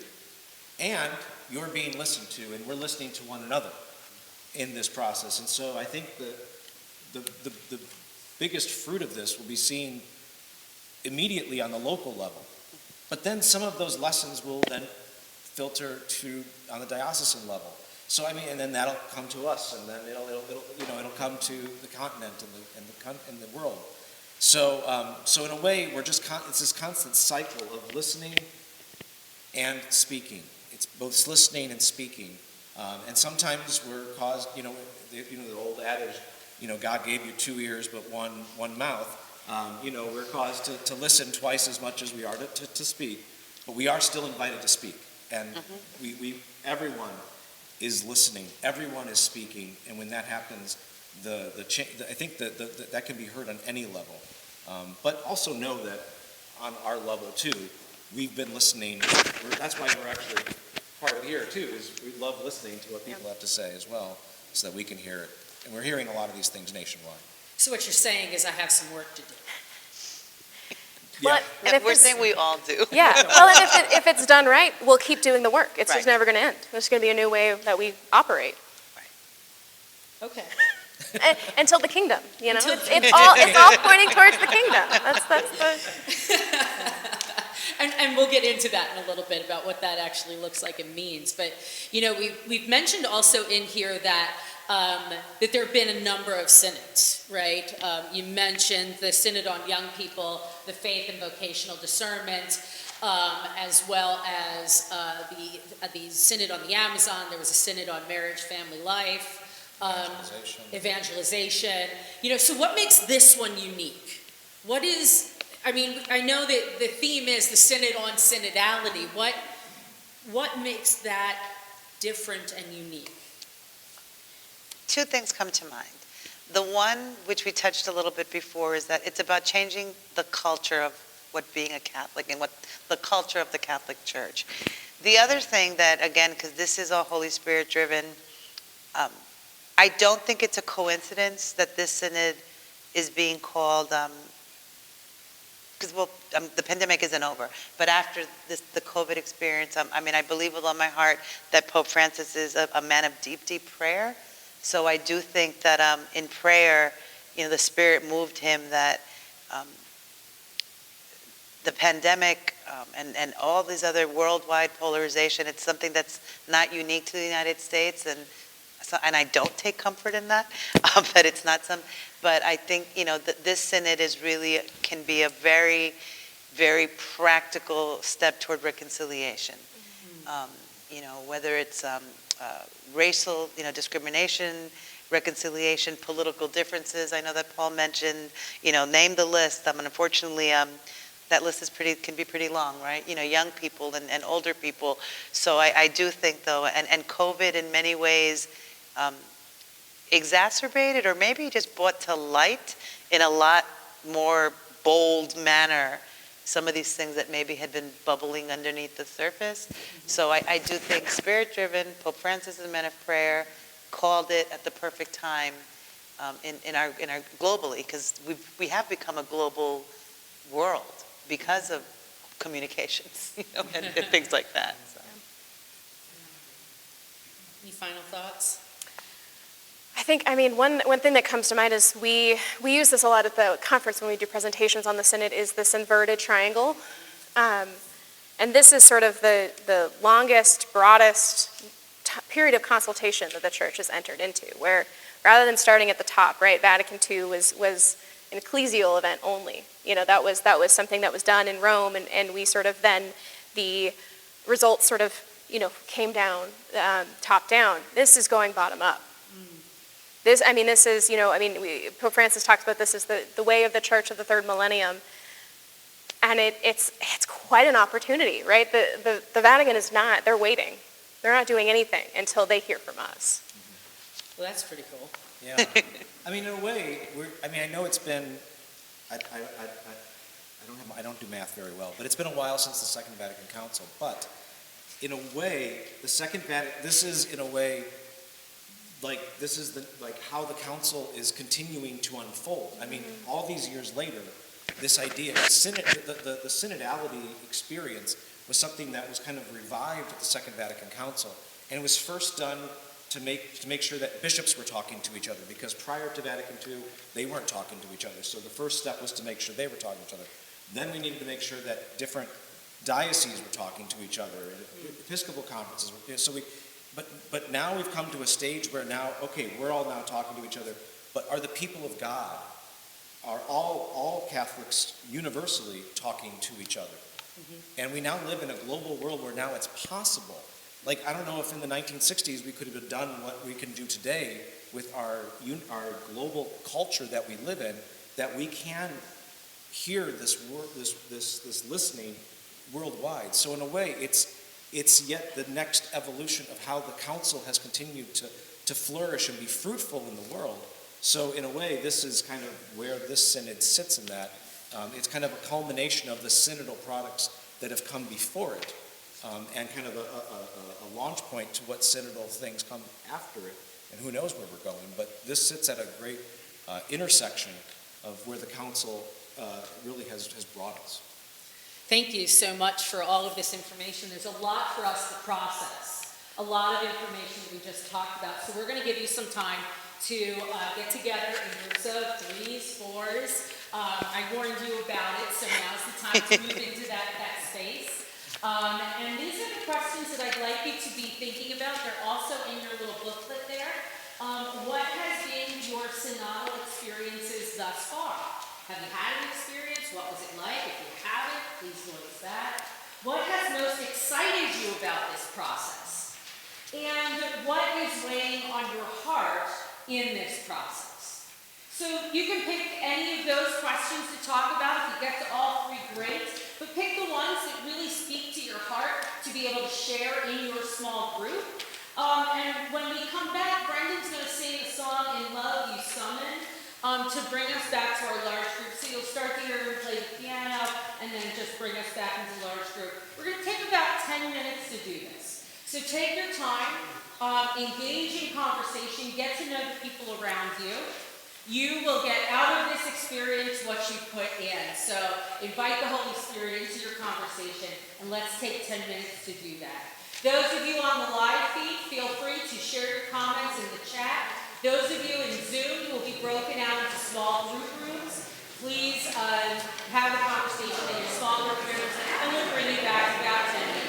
And you're being listened to, and we're listening to one another in this process. And so I think the biggest fruit of this will be seen immediately on the local level. But then some of those lessons will then filter to on the diocesan level. So and then that'll come to us, and then it'll come to the continent and the world. So in a way, it's this constant cycle of listening and speaking. It's both listening and speaking, and sometimes we're caused. The old adage, God gave you 2 ears but one mouth. We're caused to listen twice as much as we are to speak, but we are still invited to speak, and everyone is listening, everyone is speaking, and when that happens, I think that can be heard on any level. But also know that on our level too, we've been listening. That's why we're actually part of here too, is we love listening to what people have to say as well, so that we can hear it. And we're hearing a lot of these things nationwide. So what you're saying is I have some work to do. Well, Yeah. and We're saying we all do. Yeah, well, and if it's done right, we'll keep doing the work. It's Right. just never going to end. There's going to be a new way that we operate. Okay. Until the kingdom, it's all pointing towards the kingdom. That's the. And we'll get into that in a little bit about what that actually looks like and means. But we've mentioned also in here that there have been a number of synods, right? You mentioned the Synod on Young People, the Faith and Vocational Discernment, as well as the Synod on the Amazon. There was a Synod on Marriage, Family Life. Evangelization. So what makes this one unique? I know that the theme is the Synod on synodality. What makes that different and unique? Two things come to mind. The one, which we touched a little bit before, is that it's about changing the culture of what being a Catholic and what the culture of the Catholic Church. The other thing that, again, because this is all Holy Spirit driven, I don't think it's a coincidence that this synod is being called, because the pandemic isn't over, but after the COVID experience, I believe with all my heart that Pope Francis is a man of deep, deep prayer. So I do think that in prayer, the Spirit moved him that the pandemic and all these other worldwide polarization, it's something that's not unique to the United States, and I don't take comfort in that, but it's not but I think, this synod can be a very, very practical step toward reconciliation. Whether it's racial, discrimination, reconciliation, political differences. I know that Paul mentioned, name the list. Unfortunately, that list can be pretty long, right? Young people and older people. So I do think, though, and COVID in many ways exacerbated or maybe just brought to light in a lot more bold manner some of these things that maybe had been bubbling underneath the surface. So I do think spirit-driven, Pope Francis is a man of prayer, called it at the perfect time in our globally, because we have become a global world because of communications, and things like that. So. Any final thoughts? I think, one thing that comes to mind is we use this a lot at the conference when we do presentations on the Synod, is this inverted triangle. And this is sort of the longest, broadest period of consultation that the Church has entered into, where rather than starting at the top, right, Vatican II was an ecclesial event only. That was something that was done in Rome, and we sort of then, the results sort of, came down, top down. This is going bottom up. This is, Pope Francis talks about this as the way of the Church of the third millennium, and it's quite an opportunity, right? The Vatican is not, they're waiting. They're not doing anything until they hear from us. Well, that's pretty cool. Yeah. In a way, I know it's been, I don't do math very well, but it's been a while since the Second Vatican Council, but in a way, the Second Vatican, this is in a way, this is how the council is continuing to unfold. All these years later, this idea, the synodality experience was something that was kind of revived at the Second Vatican Council, and it was first done to make sure that bishops were talking to each other, because prior to Vatican II, they weren't talking to each other. So the first step was to make sure they were talking to each other. Then we needed to make sure that different dioceses were talking to each other, and Episcopal conferences. But now we've come to a stage where now, okay, we're all now talking to each other, but are the people of God, are all Catholics universally talking to each other? Mm-hmm. And we now live in a global world where now it's possible. I don't know if in the 1960s we could have done what we can do today with our global culture that we live in, that we can hear this listening worldwide. So in a way, it's yet the next evolution of how the council has continued to flourish and be fruitful in the world. So in a way, this is kind of where this synod sits in that. It's kind of a culmination of the synodal products that have come before it, and kind of a launch point to what synodal things come after it. And who knows where we're going, but this sits at a great intersection of where the council really has brought us. Thank you so much for all of this information. There's a lot for us to process, a lot of information that we just talked about. So we're going to give you some time to get together in groups of 3s, 4s. I warned you about it, so now's the time to move into that space. And these are the questions that I'd like you to be thinking about. They're also in your little booklet there. What has been your synodal experiences thus far? Have you had an experience? What was it like? If you haven't, please notice that. What has most excited you about this process? And what is weighing on your heart in this process? So you can pick any of those questions to talk about. If you get to all 3, great. But pick the ones that really speak to your heart to be able to share in your small group. And when we come back, Brendan's going to sing a song, In Love You Summon, to bring us back to our large group. So you'll start to hear him play the piano and then just bring us back into the large group. We're going to take about 10 minutes to do this. So take your time, engage in conversation, get to know the people around you. You will get out of this experience what you put in. So invite the Holy Spirit into your conversation, and let's take 10 minutes to do that. Those of you on the live feed, feel free to share your comments in the chat. Those of you in Zoom will be broken out into small group rooms. Please have a conversation in your small group rooms, and we'll bring you back in about 10 minutes.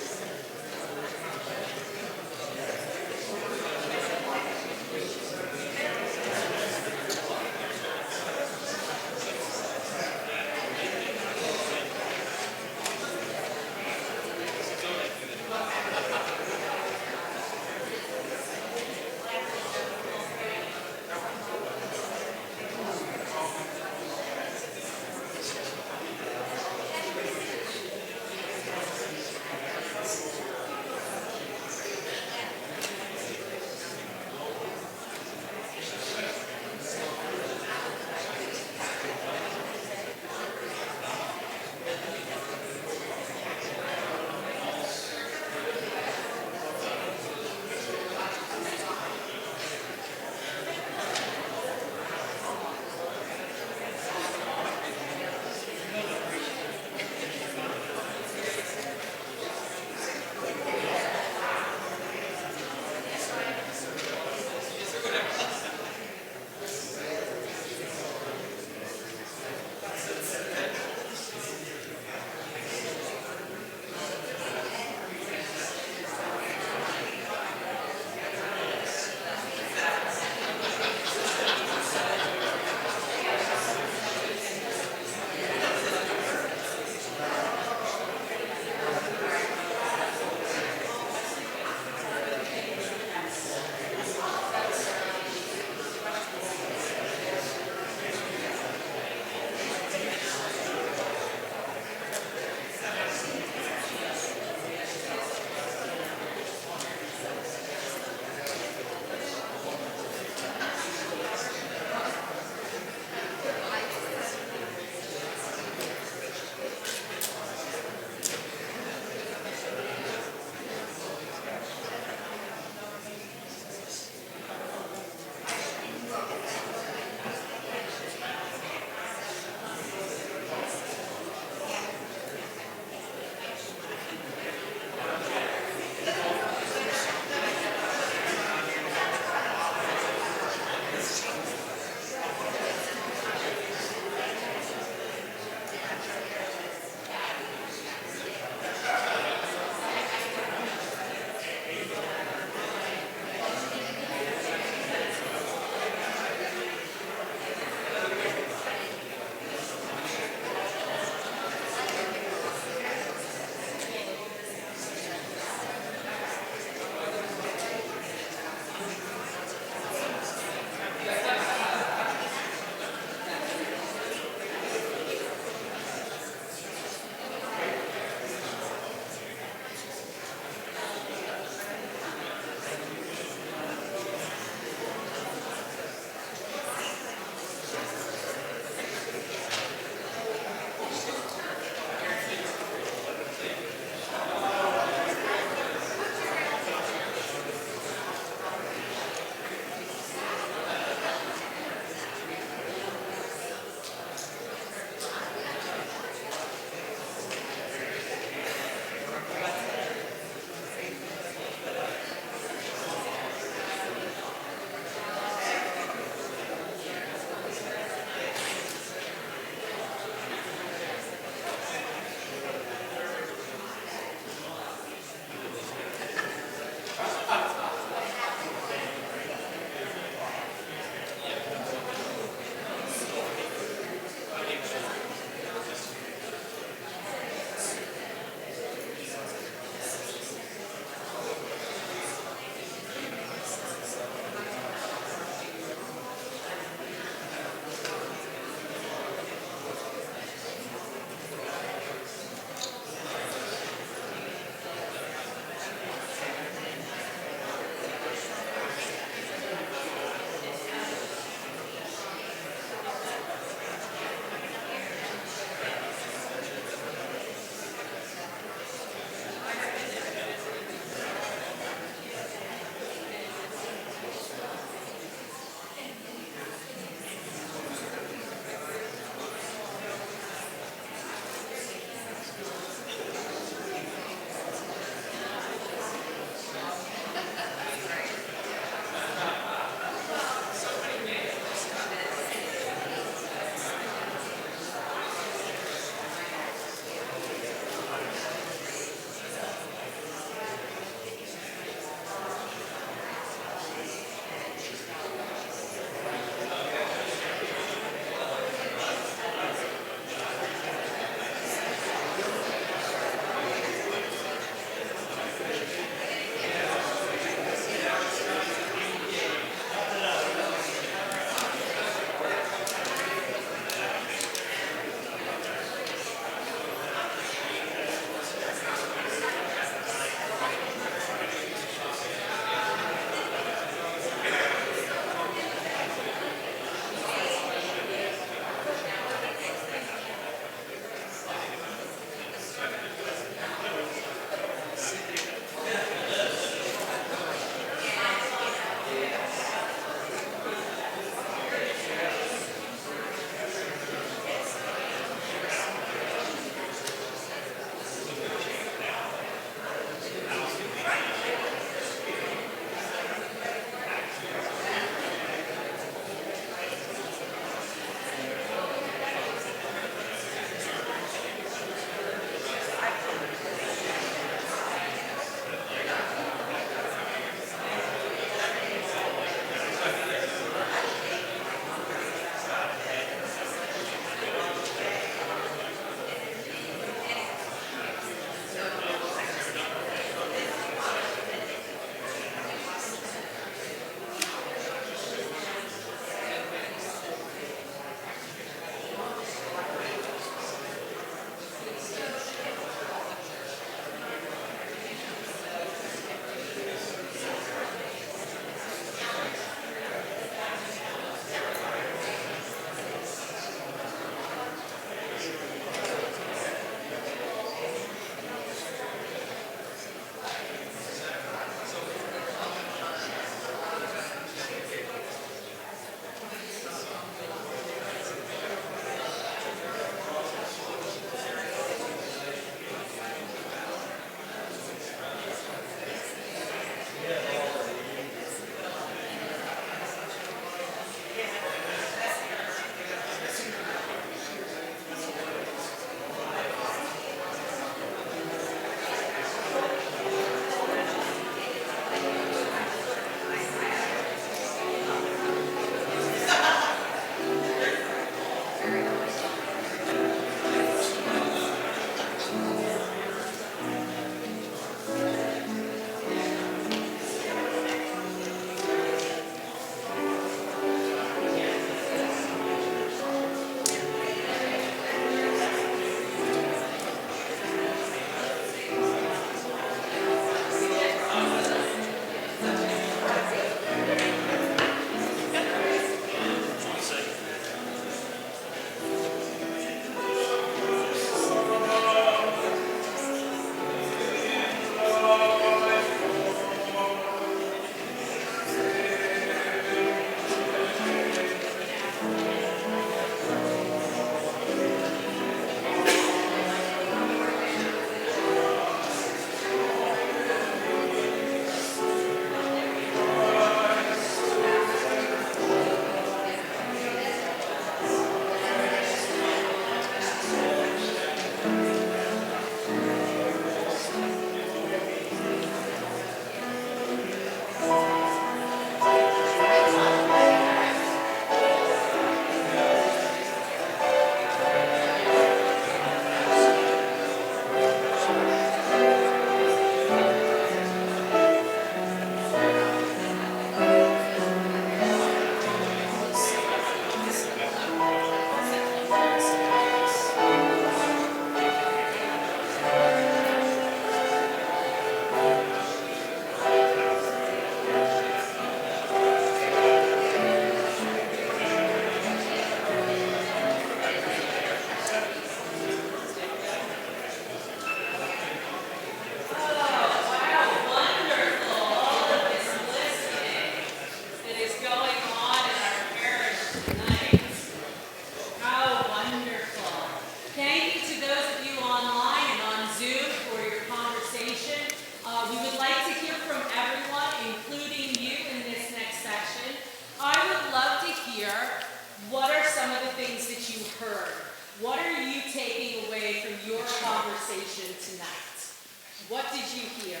What did you hear?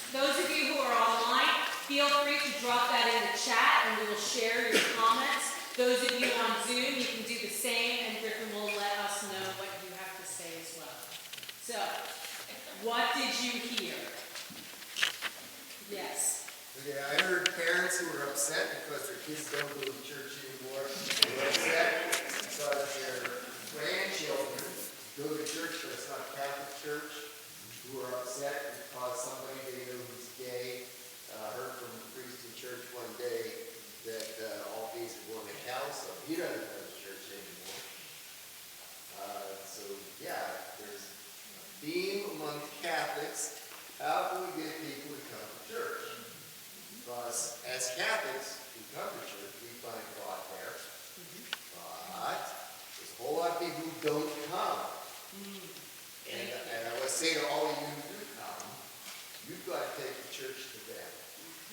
Those of you who are online, feel free to drop that in the chat and we will share your comments. Those of you on Zoom, you can do the same and Griffin will let us know what you have to say as well. So, what did you hear? Yes. Okay, I heard parents who were upset because their kids don't go to church anymore. They're upset because their grandchildren go to church, but it's not Catholic church, who are upset because somebody they know who's gay heard from the priest in church one day that all gays are going to hell, so he doesn't go to church anymore. So yeah, there's a theme among Catholics. How can we get people to come to church? Because as Catholics, we come to church, we find God there. But there's a whole lot of people who don't come. And I would say to all of you who do come, you've got to take the church to them.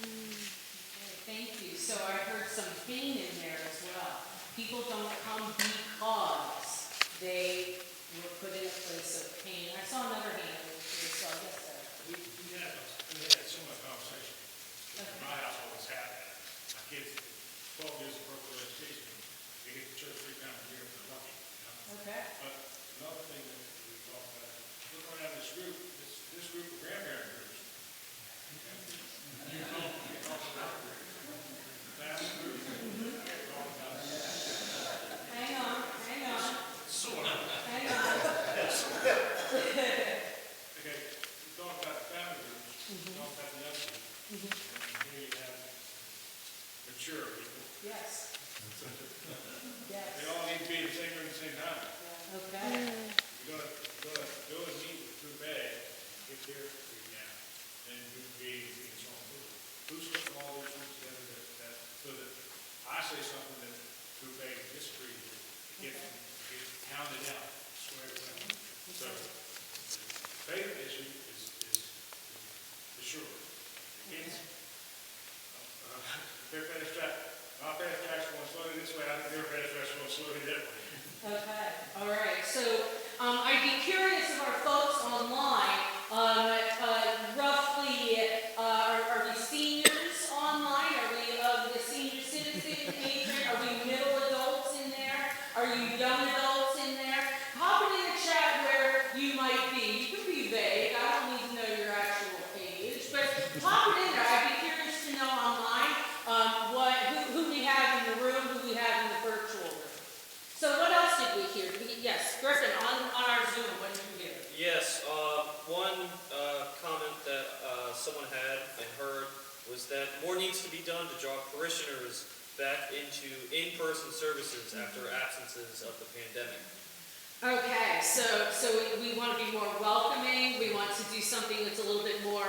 Okay, thank you. So I heard some pain in there as well. People don't come because they were put in a place of pain. I saw another hand over here, so I guess that. We had similar conversation. In my house, always had that. My kids, 12 years of appropriate education, they get to church 3 times a year if they're lucky. You know? Okay. But another thing that we talked about is, look around this group of grandparent groups. You talk about family groups. Hang on. Sort of. Hang on. Okay, we talk about the family groups, we talk about the young people. And here you have mature people. Yes. Yes. They all need to be in the same room at the same time. Okay. You're gonna go and meet with Group A, get their group down, then Group B and so on. Who's going to all these groups together so that I say something that Group A disagrees with, get pounded out, squared away. So the faith issue is sure. Kids, their Parish track, my Parish track's going slowly this way, I think their Parish track's going slowly that way. Okay, all right. So I'd be curious of our folks online, roughly, are we seniors online? Are we the senior citizen age? Are we middle adults in there? Are you young adults in there? Pop it in the chat where you might be. You can be vague. I don't need to know your actual age, but pop it in there. I'd be curious to know online who we have in the room, who we have in the virtual room. So what else did we hear? Yes, Griffin, on our Zoom, what did you hear? Yes, one comment that someone had and heard was that more needs to be done to draw parishioners back into in-person services after absences of the pandemic. Okay, so we want to be more welcoming. We want to do something that's a little bit more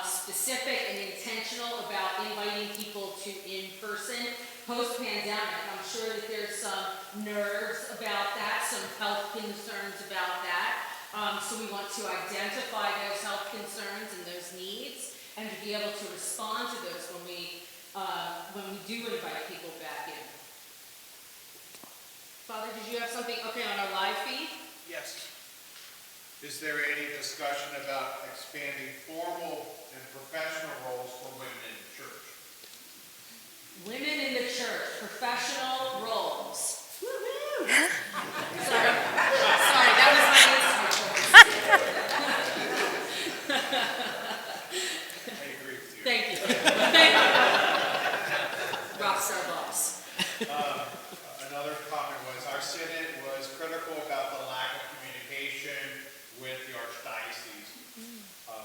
specific and intentional about inviting people to in-person post-pandemic. I'm sure that there's some nerves about that, some health concerns about that. So we want to identify those health concerns and those needs and to be able to respond to those when we do invite people back in. Father, did you have something, okay, on our live feed? Yes. Is there any discussion about expanding formal and professional roles for women in the church? Women in the church, professional roles. Woo-hoo! Sorry, that was my instrument. I agree with you. Thank you. Rockstar boss. Another comment was our synod was critical about the lack of communication with the archdiocese.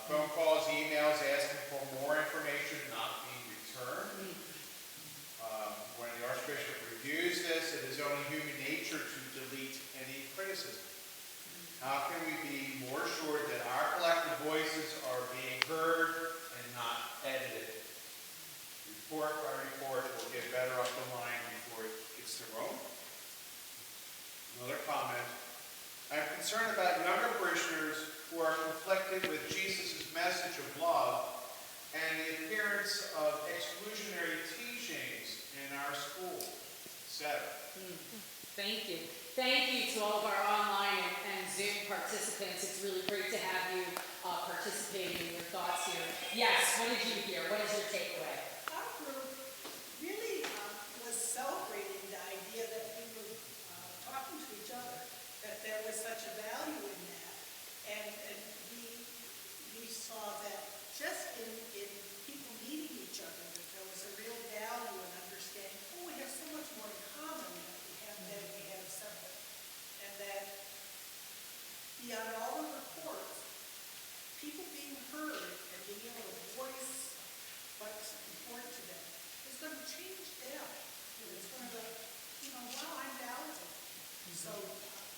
Phone calls, emails asking for more information not being returned. When the Archbishop reviews this, it is only human nature to delete any criticism. How can we be more sure that our collective voices are being heard and not edited? Report by report, we'll get better up the line before it gets to Rome. Another comment. I'm concerned about younger parishioners who are conflicted with Jesus' message of love and the appearance of exclusionary teachings in our schools, etc. Thank you. Thank you to all of our online and Zoom participants. It's really great to have you participate Yes, what did you hear? What is your takeaway? Our group really was celebrating the idea that we were talking to each other, that there was such a value in that. And we saw that just in people meeting each other, that there was a real value in understanding, oh, we have so much more in common than we have separate. And that beyond all the reports, people being heard and being able to voice what's important to them is going to change them. It's going to, wow, I'm valuable. So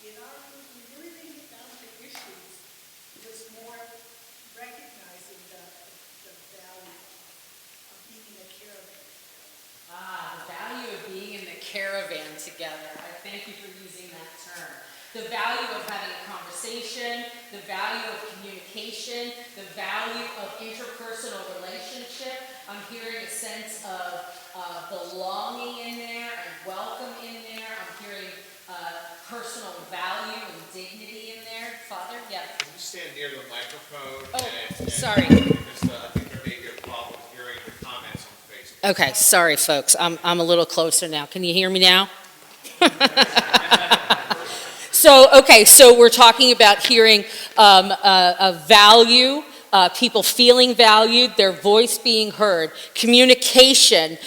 in our group, we really didn't get down to issues. It was more recognizing the value of being in a caravan. The value of being in the caravan together. I thank you for using that term. The value of having a conversation, the value of communication, the value of interpersonal relationship. I'm hearing a sense of belonging in there and welcome in there. I'm hearing personal value and dignity in there. Father, yeah. Can you stand near the microphone? Oh, sorry. Because I think there may be a problem hearing the comments on Facebook. Okay, sorry, folks. I'm a little closer now. Can you hear me now? So we're talking about hearing a value, people feeling valued, their voice being heard. Communication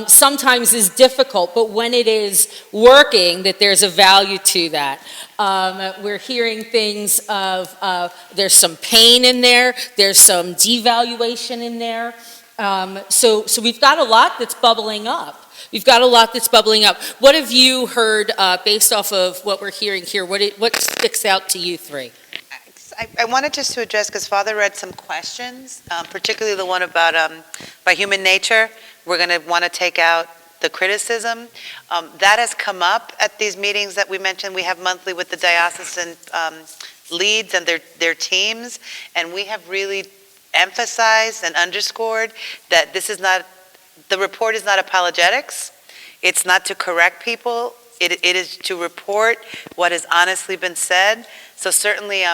sometimes is difficult, but when it is working, that there's a value to that. We're hearing things of, there's some pain in there, there's some devaluation in there. So we've got a lot that's bubbling up. We've got a lot that's bubbling up. What have you heard based off of what we're hearing here? What sticks out to you three? I wanted just to address, because Father read some questions, particularly the one about by human nature. We're going to want to take out the criticism. That has come up at these meetings that we mentioned. We have monthly with the diocesan leads and their teams, and we have really emphasized and underscored that this is not, the report is not apologetics. It's not to correct people. It is to report what has honestly been said. So certainly,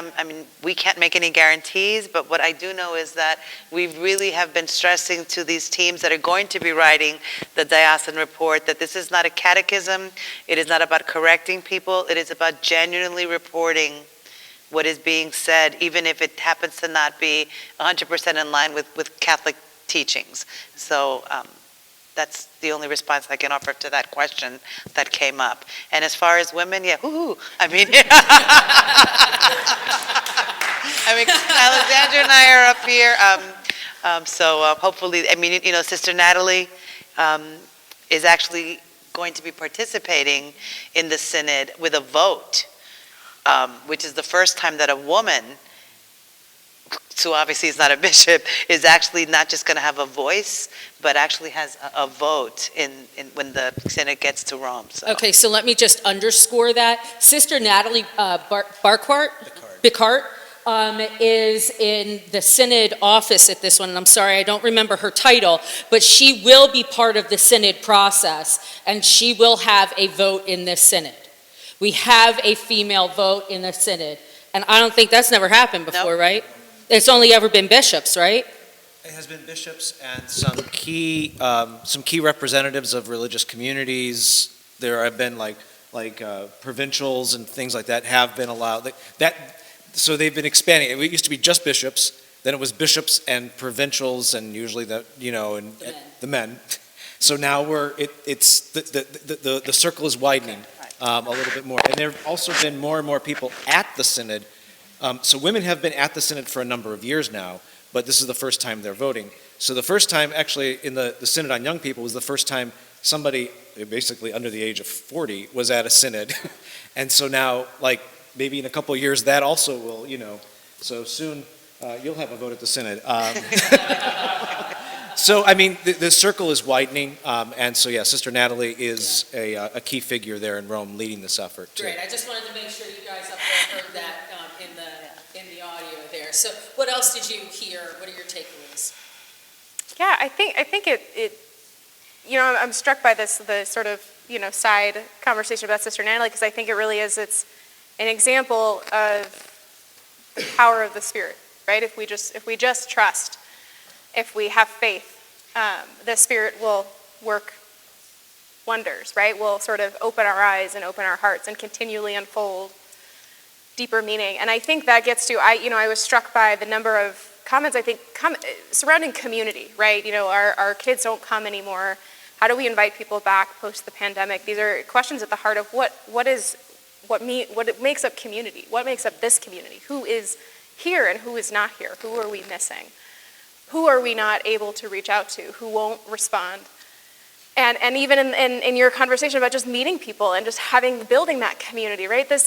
we can't make any guarantees, but what I do know is that we really have been stressing to these teams that are going to be writing the diocesan report that this is not a catechism. It is not about correcting people. It is about genuinely reporting what is being said, even if it happens to not be 100% in line with Catholic teachings. So that's the only response I can offer to that question that came up. And as far as women, yeah, whoo-hoo. Alexandra and I are up here. So hopefully, Sister Natalie is actually going to be participating in the synod with a vote, which is the first time that a woman, who obviously is not a bishop, is actually not just going to have a voice, but actually has a vote when the synod gets to Rome. So. Okay, so let me just underscore that. Sister Natalie Bicart is in the synod office at this one, and I'm sorry, I don't remember her title, but she will be part of the synod process, and she will have a vote in this synod. We have a female vote in the synod, and I don't think that's never happened before, Nope. right? It's only ever been bishops, right? It has been bishops and some key representatives of religious communities. There have been like provincials and things like that have been allowed. So they've been expanding. It used to be just bishops. Then it was bishops and provincials, and usually the men. So now it's the circle is widening a little bit more. And there have also been more and more people at the synod. So women have been at the synod for a number of years now, but this is the first time they're voting. So the first time, actually, in the synod on young people was the first time somebody, basically under the age of 40, was at a synod. And so now, maybe in a couple of years, that also will, so soon you'll have a vote at the synod. So, the circle is widening, and so, yeah, Sister Natalie is a key figure there in Rome leading this effort, too. Great, I just wanted to make sure you guys up there heard that in the audio there. So what else did you hear? What are your takeaways? Yeah, I think it I'm struck by the sort of, side conversation about Sister Natalie, because I think it really is, it's an example of the power of the Spirit, right? If we just trust if we have faith, the Spirit will work wonders, right? We'll sort of open our eyes and open our hearts and continually unfold deeper meaning. And I think that gets to, I was struck by the number of comments, I think, surrounding community, right? Our kids don't come anymore. How do we invite people back post the pandemic? These are questions at the heart of what makes up community? What makes up this community? Who is here and who is not here? Who are we missing? Who are we not able to reach out to? Who won't respond? And even in your conversation about just meeting people and just building that community, right? There's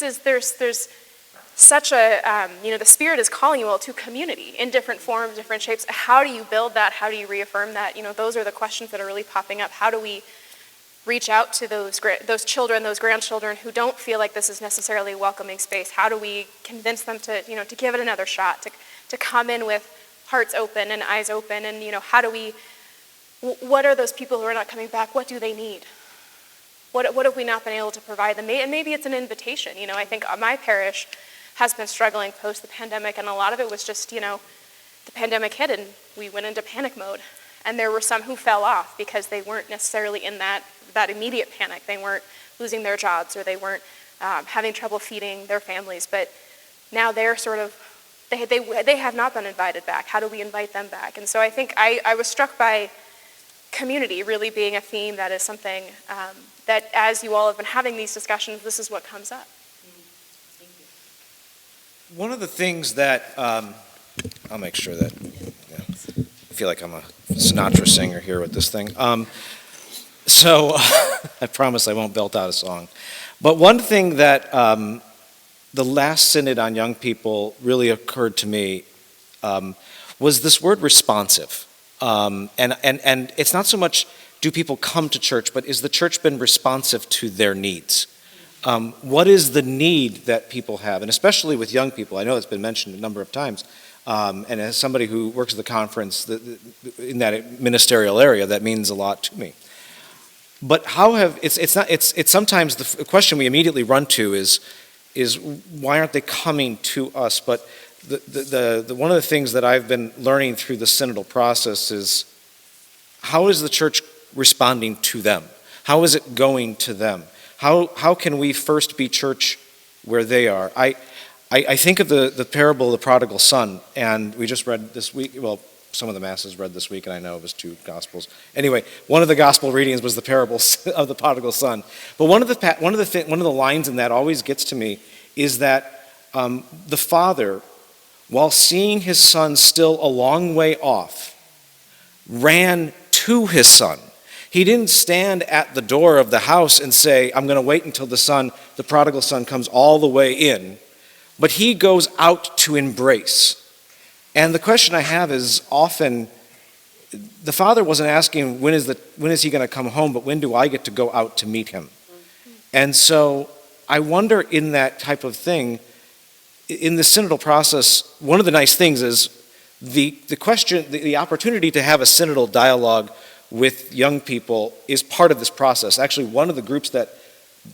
such a, the Spirit is calling you all to community in different forms, different shapes. How do you build that? How do you reaffirm that? Those are the questions that are really popping up. How do we reach out to those children, those grandchildren who don't feel like this is necessarily a welcoming space? How do we convince them to give it another shot, to come in with hearts open and eyes open? And, what are those people who are not coming back? What do they need? What have we not been able to provide them? And maybe it's an invitation. I think my parish has been struggling post the pandemic, and a lot of it was just, the pandemic hit and we went into panic mode. And there were some who fell off because they weren't necessarily in that immediate panic. They weren't losing their jobs, or they weren't having trouble feeding their families. But now they're sort of, they have not been invited back. How do we invite them back? And so I think I was struck by community really being a theme that is something that, as you all have been having these discussions, this is what comes up. One of the things that, I'll make sure that, I feel like I'm a Sinatra singer here with this thing. So I promise I won't belt out a song. But one thing that the last synod on young people really occurred to me was this word responsive. And it's not so much do people come to church, but is the church been responsive to their needs? What is the need that people have? And especially with young people, I know it's been mentioned a number of times, and as somebody who works at the conference in that ministerial area, that means a lot to me. But it's sometimes the question we immediately run to is why aren't they coming to us? But the one of the things that I've been learning through the synodal process is how is the church responding to them? How is it going to them? How can we first be church where they are? I think of the parable of the prodigal son, and we just read this week, well, some of the masses read this week, and I know it was 2 gospels. Anyway, one of the gospel readings was the parable of the prodigal son. But one of the lines in that always gets to me is that the father, while seeing his son still a long way off, ran to his son. He didn't stand at the door of the house and say, I'm going to wait until the prodigal son comes all the way in. But he goes out to embrace. And the question I have is often, the father wasn't asking when is he going to come home, but when do I get to go out to meet him? And so I wonder in that type of thing, in the synodal process, one of the nice things is the opportunity to have a synodal dialogue with young people is part of this process. Actually, one of the groups that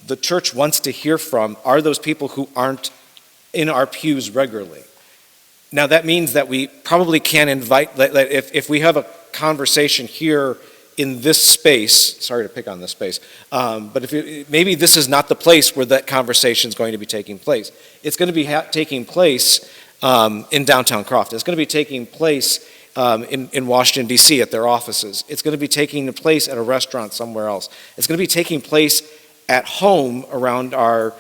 the church wants to hear from are those people who aren't in our pews regularly. Now that means that we probably can't invite, if we have a conversation here in this space, sorry to pick on this space, but maybe this is not the place where that conversation is going to be taking place. It's going to be taking place in downtown Crofton. It's going to be taking place in Washington, D.C. at their offices. It's going to be taking place at a restaurant somewhere else. It's going to be taking place at home around our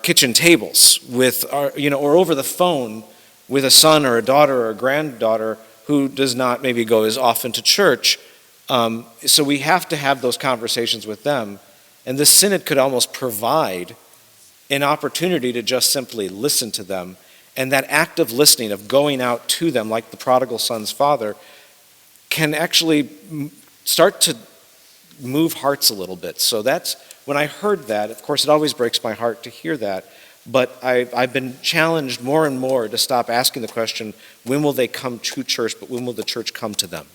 kitchen tables with or over the phone with a son or a daughter or a granddaughter who does not maybe go as often to church. So we have to have those conversations with them. And this synod could almost provide an opportunity to just simply listen to them. And that act of listening, of going out to them like the prodigal son's father, can actually start to move hearts a little bit. So that's, when I heard that, of course it always breaks my heart to hear that, but I've been challenged more and more to stop asking the question, when will they come to church, but when will the church come to them?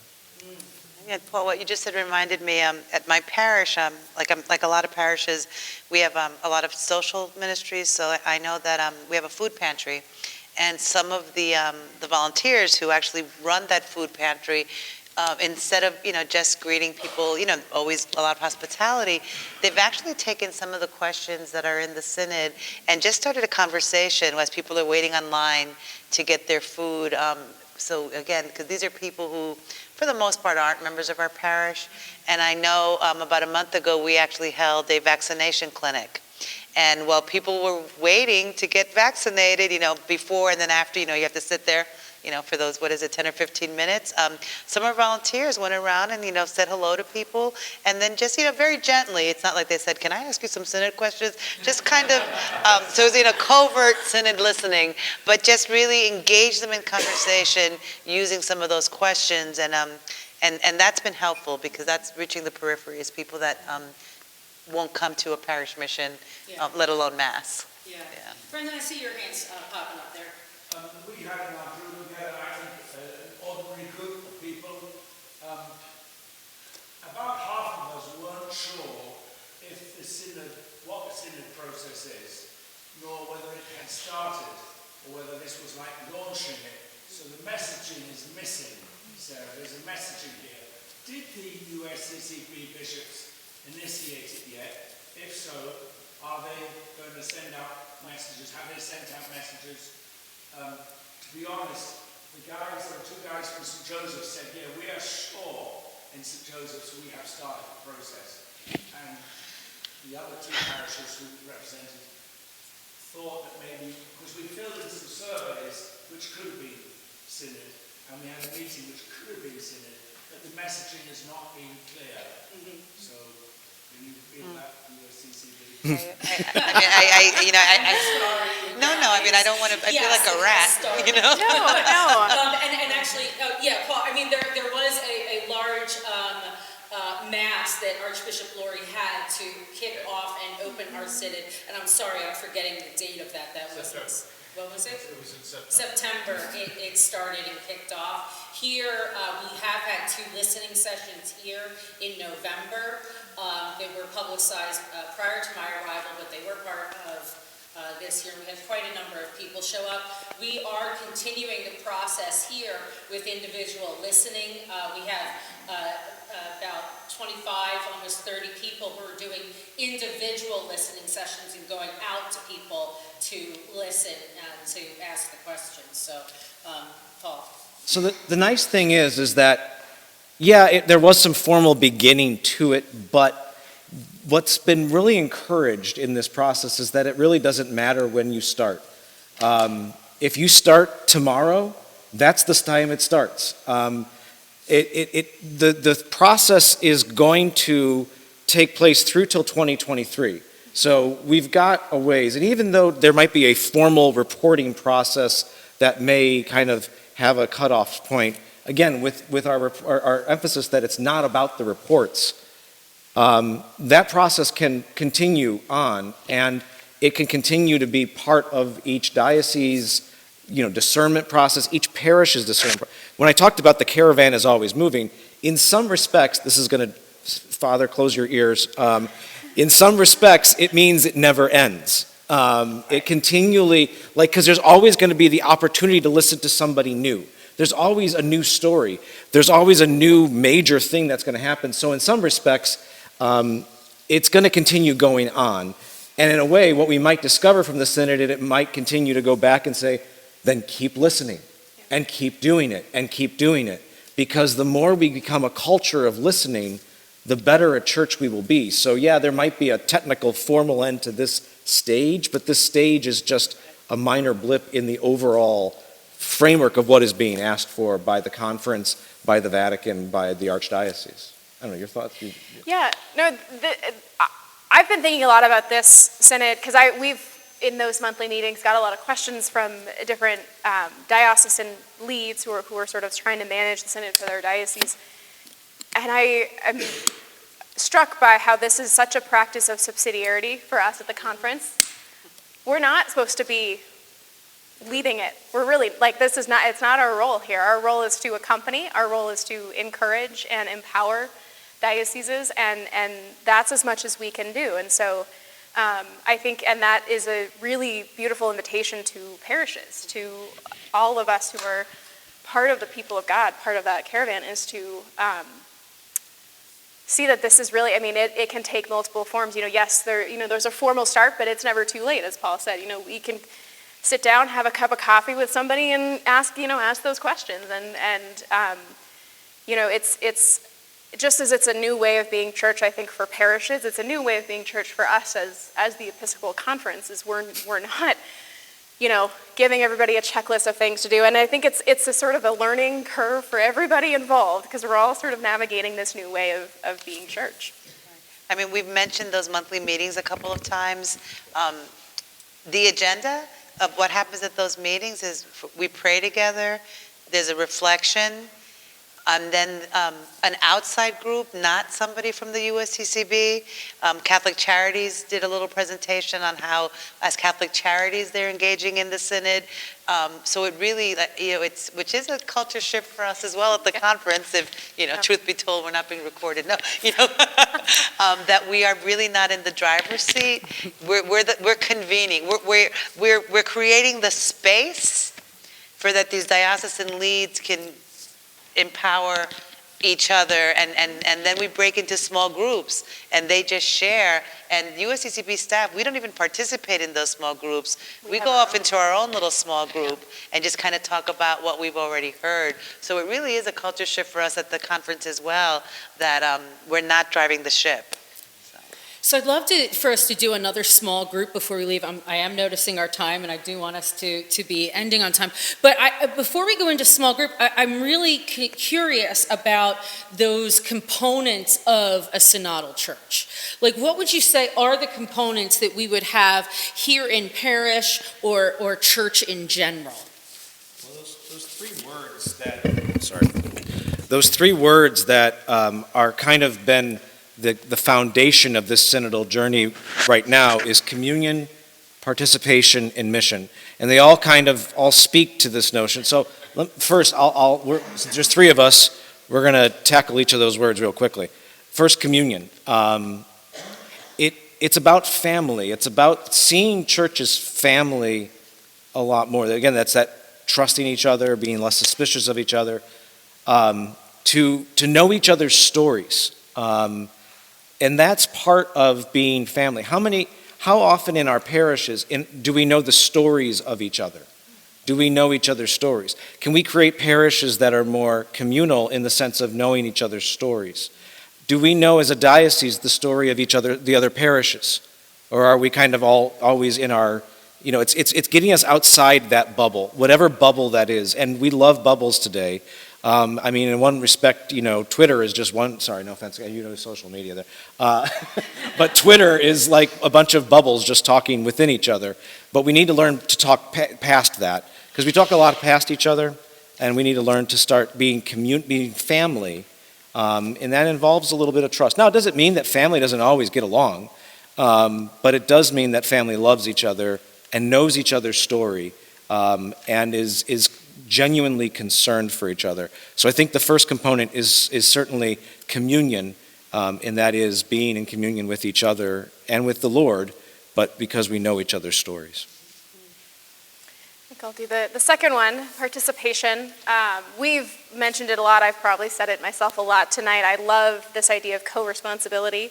Yeah, Paul, what you just said reminded me, at my parish, like a lot of parishes, we have a lot of social ministries, so I know that we have a food pantry, And some of the volunteers who actually run that food pantry, instead of, just greeting people, always a lot of hospitality, they've actually taken some of the questions that are in the synod and just started a conversation as people are waiting online to get their food. So again, because these are people who, for the most part, aren't members of our parish. And I know about a month ago, we actually held a vaccination clinic. And while people were waiting to get vaccinated, before and then after, you have to sit there, for those, 10 or 15 minutes. Some of our volunteers went around and, said hello to people. And then just, very gently, it's not like they said, can I ask you some synod questions? Just kind of, so it was, covert synod listening, but just really engage them in conversation using some of those questions. And that's been helpful because that's reaching the peripheries, people that won't come to a parish mission, let alone Mass. Yeah. Brendan, I see your hands popping up there. We had in our group together, I think, an ordinary group of people. About half of us weren't sure if what the synod process is, nor whether it had started, or whether this was like launching it. So the messaging is missing, Sarah. There's a messaging here. Did the USCCB bishops initiate it yet? If so, are they going to send out messages? Have they sent out messages? To be honest, the two guys from St. Joseph's said, yeah, we are sure in St. Joseph's we have started the process. And the other two parishes who represented thought that maybe, because we filled in some surveys which could have been synod, and we had a meeting which could have been synod, but the messaging has not been clear. So, when you feel that USCCB. I don't want to, I feel like a rat, No. And actually, Paul, there was a large mass that Archbishop Laurie had to kick off and open our synod, and I'm sorry, I'm forgetting the date of that. That was, what was it? It was in September. It started and kicked off. Here, we have had 2 listening sessions here in November. They were publicized prior to my arrival, but they were part of this year. We had quite a number of people show up. We are continuing the process here with individual listening. We have about 25, almost 30 people who are doing individual listening sessions and going out to people to listen and to ask the questions. So, Paul. So the nice thing is that, there was some formal beginning to it, but what's been really encouraged in this process is that it really doesn't matter when you start. If you start tomorrow, that's the time it starts. The process is going to take place through till 2023. So we've got a ways, and even though there might be a formal reporting process that may kind of have a cutoff point, again, with our emphasis that it's not about the reports, that process can continue on, and it can continue to be part of each diocese, discernment process, each parish's discernment. When I talked about the caravan is always moving, in some respects, this is going to, Father, close your ears. In some respects, it means it never ends. It continually, because there's always going to be the opportunity to listen to somebody new. There's always a new story. There's always a new major thing that's going to happen. So in some respects, it's going to continue going on. And in a way, what we might discover from the synod, it might continue to go back and say, then keep listening and keep doing it and keep doing it. Because the more we become a culture of listening, the better a church we will be. So there might be a technical, formal end to this stage, but this stage is just a minor blip in the overall framework of what is being asked for by the conference, by the Vatican, by the Archdiocese. I don't know, your thoughts? I've been thinking a lot about this synod because we've, in those monthly meetings, got a lot of questions from different diocesan leads who are sort of trying to manage the synod for their diocese. And I am struck by how this is such a practice of subsidiarity for us at the conference. We're not supposed to be leading it. We're really, it's not our role here. Our role is to accompany, our role is to encourage and empower dioceses, and that's as much as we can do. And so I think, and that is a really beautiful invitation to parishes, to all of us who are part of the people of God, part of that caravan, is to see that this is really, I mean, it can take multiple forms. Yes, there's a formal start, but it's never too late, as Paul said. We can sit down, have a cup of coffee with somebody, and ask those questions. And it's just as it's a new way of being church, I think, for parishes, it's a new way of being church for us as the Episcopal Conference. Is we're not, giving everybody a checklist of things to do. And I think it's a sort of a learning curve for everybody involved, because we're all sort of navigating this new way of being church. I mean, we've mentioned those monthly meetings a couple of times. The agenda of what happens at those meetings is we pray together, there's a reflection, and then an outside group, not somebody from the USCCB. Catholic Charities did a little presentation on how, as Catholic Charities, they're engaging in the Synod. So it really, which is a culture shift for us as well at the conference. If truth be told, we're not being recorded. No, that we are really not in the driver's seat. We're convening. We're creating the space for that these diocesan leads can empower each other, and then we break into small groups and they just share. And USCCB staff, we don't even participate in those small groups. We go off into our own little small group and just kind of talk about what we've already heard. So it really is a culture shift for us at the conference as well, that we're not driving the ship. So I'd love for us to do another small group before we leave. I am noticing our time, and I do want us to be ending on time. But before we go into small group, I'm really curious about those components of a synodal church. Like, what would you say are the components that we would have here in parish or church in general? Well, those three words that are kind of been the foundation of this synodal journey right now is communion, participation, and mission. And they all speak to this notion. So first, since there's three of us, we're going to tackle each of those words real quickly. First, communion. It's about family. It's about seeing church as family a lot more. Again, that's that trusting each other, being less suspicious of each other, to know each other's stories. And that's part of being family. How often in our parishes do we know the stories of each other? Do we know each other's stories? Can we create parishes that are more communal in the sense of knowing each other's stories? Do we know as a diocese the story of the other parishes? Or are we kind of always in our, it's getting us outside that bubble, whatever bubble that is. And we love bubbles today. In one respect, Twitter is just one, sorry, no offense, social media there. But Twitter is like a bunch of bubbles just talking within each other. But we need to learn to talk past that, because we talk a lot past each other, and we need to learn to start being family, and that involves a little bit of trust. Now, it doesn't mean that family doesn't always get along, but it does mean that family loves each other and knows each other's story, and is genuinely concerned for each other. So I think the first component is certainly communion, and that is being in communion with each other and with the Lord, but because we know each other's stories. I think I'll do the second one, participation. We've mentioned it a lot. I've probably said it myself a lot tonight. I love this idea of co-responsibility.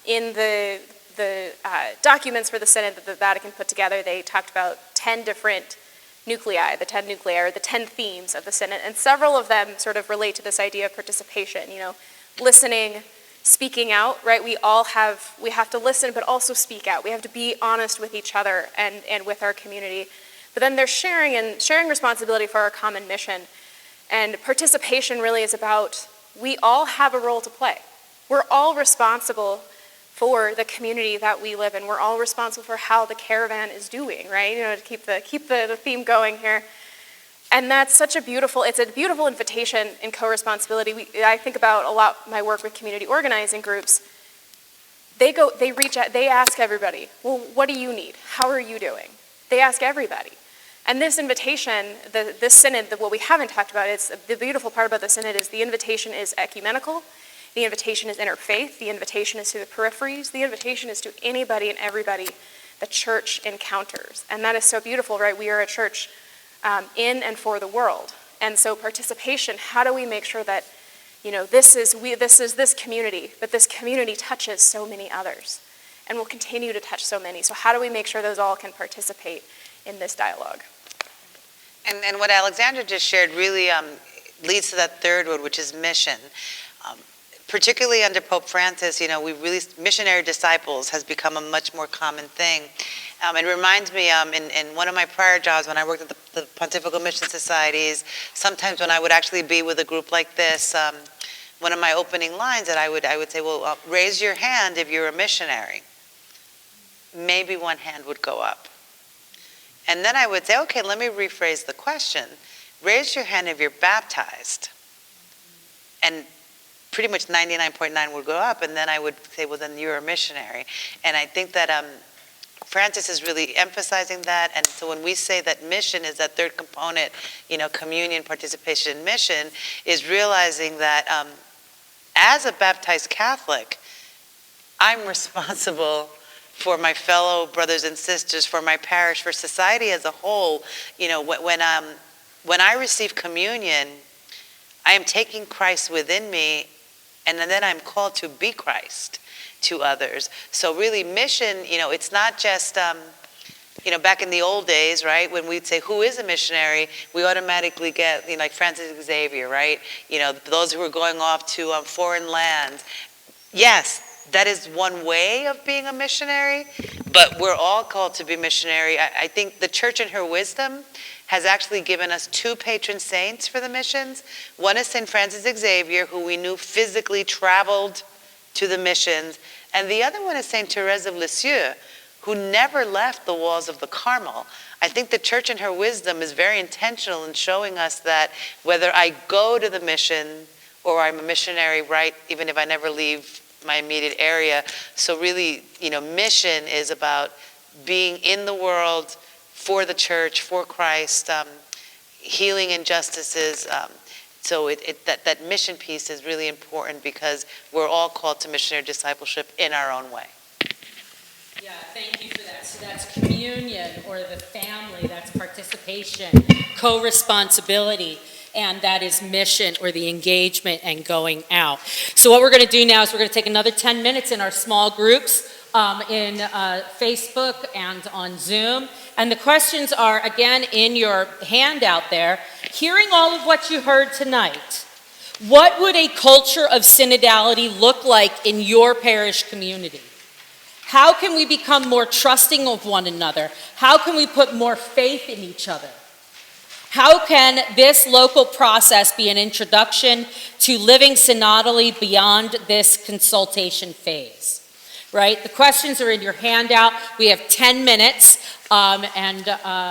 In the documents for the Synod that the Vatican put together, they talked about 10 different nuclei, the 10 nuclei, or the 10 themes of the Synod, and several of them sort of relate to this idea of participation, listening, speaking out, right? We have to listen, but also speak out. We have to be honest with each other and with our community. But then there's sharing responsibility for our common mission. And participation really is about, we all have a role to play. We're all responsible for the community that we live in. We're all responsible for how the caravan is doing, right? To keep the theme going here. And that's it's a beautiful invitation in co-responsibility. I think about a lot my work with community organizing groups. They reach out, they ask everybody, well, what do you need? How are you doing? They ask everybody. And this invitation, this synod, what we haven't talked about, the beautiful part about the synod is the invitation is ecumenical. The invitation is interfaith. The invitation is to the peripheries. The invitation is to anybody and everybody the church encounters. And that is so beautiful, right? We are a church in and for the world. And so participation, how do we make sure that, this is this community, but this community touches so many others and will continue to touch so many. So how do we make sure those all can participate in this dialogue? And what Alexandra just shared really leads to that third word, which is mission. Particularly under Pope Francis, missionary disciples has become a much more common thing. It reminds me, in one of my prior jobs when I worked at the Pontifical Mission Societies, sometimes when I would actually be with a group like this, one of my opening lines that I would say, well, raise your hand if you're a missionary. Maybe one hand would go up. And then I would say, okay, let me rephrase the question. Raise your hand if you're baptized. And pretty much 99.9 would go up, and then I would say, well, then you're a missionary. And I think that Francis is really emphasizing that, and so when we say that mission is that third component, communion, participation in mission, is realizing that as a baptized Catholic, I'm responsible for my fellow brothers and sisters, for my parish, for society as a whole. When I receive communion, I am taking Christ within me, and then I'm called to be Christ to others. So really mission, it's not just, back in the old days, right, when we'd say, who is a missionary, we automatically get, like Francis Xavier, right, those who are going off to foreign lands. Yes, that is one way of being a missionary, but we're all called to be missionary. I think the church in her wisdom has actually given us two patron saints for the missions. One is St. Francis Xavier, who we knew physically traveled to the missions, and the other one is St. Therese of Lisieux, who never left the walls of the Carmel. I think the church in her wisdom is very intentional in showing us that whether I go to the mission or I'm a missionary, right, even if I never leave my immediate area. So really, mission is about being in the world for the church, for Christ, healing injustices. So that mission piece is really important because we're all called to missionary discipleship in our own way. Yeah, thank you for that. So that's communion or the family, that's participation, co-responsibility, and that is mission or the engagement and going out. So what we're going to do now is we're going to take another 10 minutes in our small groups in Facebook and on Zoom. And the questions are, again, in your handout there. Hearing all of what you heard tonight, what would a culture of synodality look like in your parish community? How can we become more trusting of one another? How can we put more faith in each other? How can this local process be an introduction to living synodally beyond this consultation phase? Right? The questions are in your handout. We have 10 minutes, and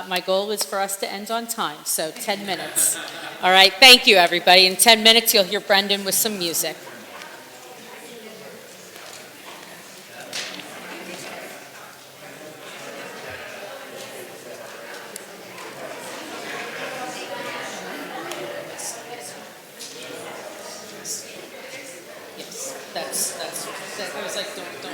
my goal is for us to end on time, so 10 minutes. All right, thank you, everybody. In 10 minutes, you'll hear Brendan with some music. Yes, I was like, don't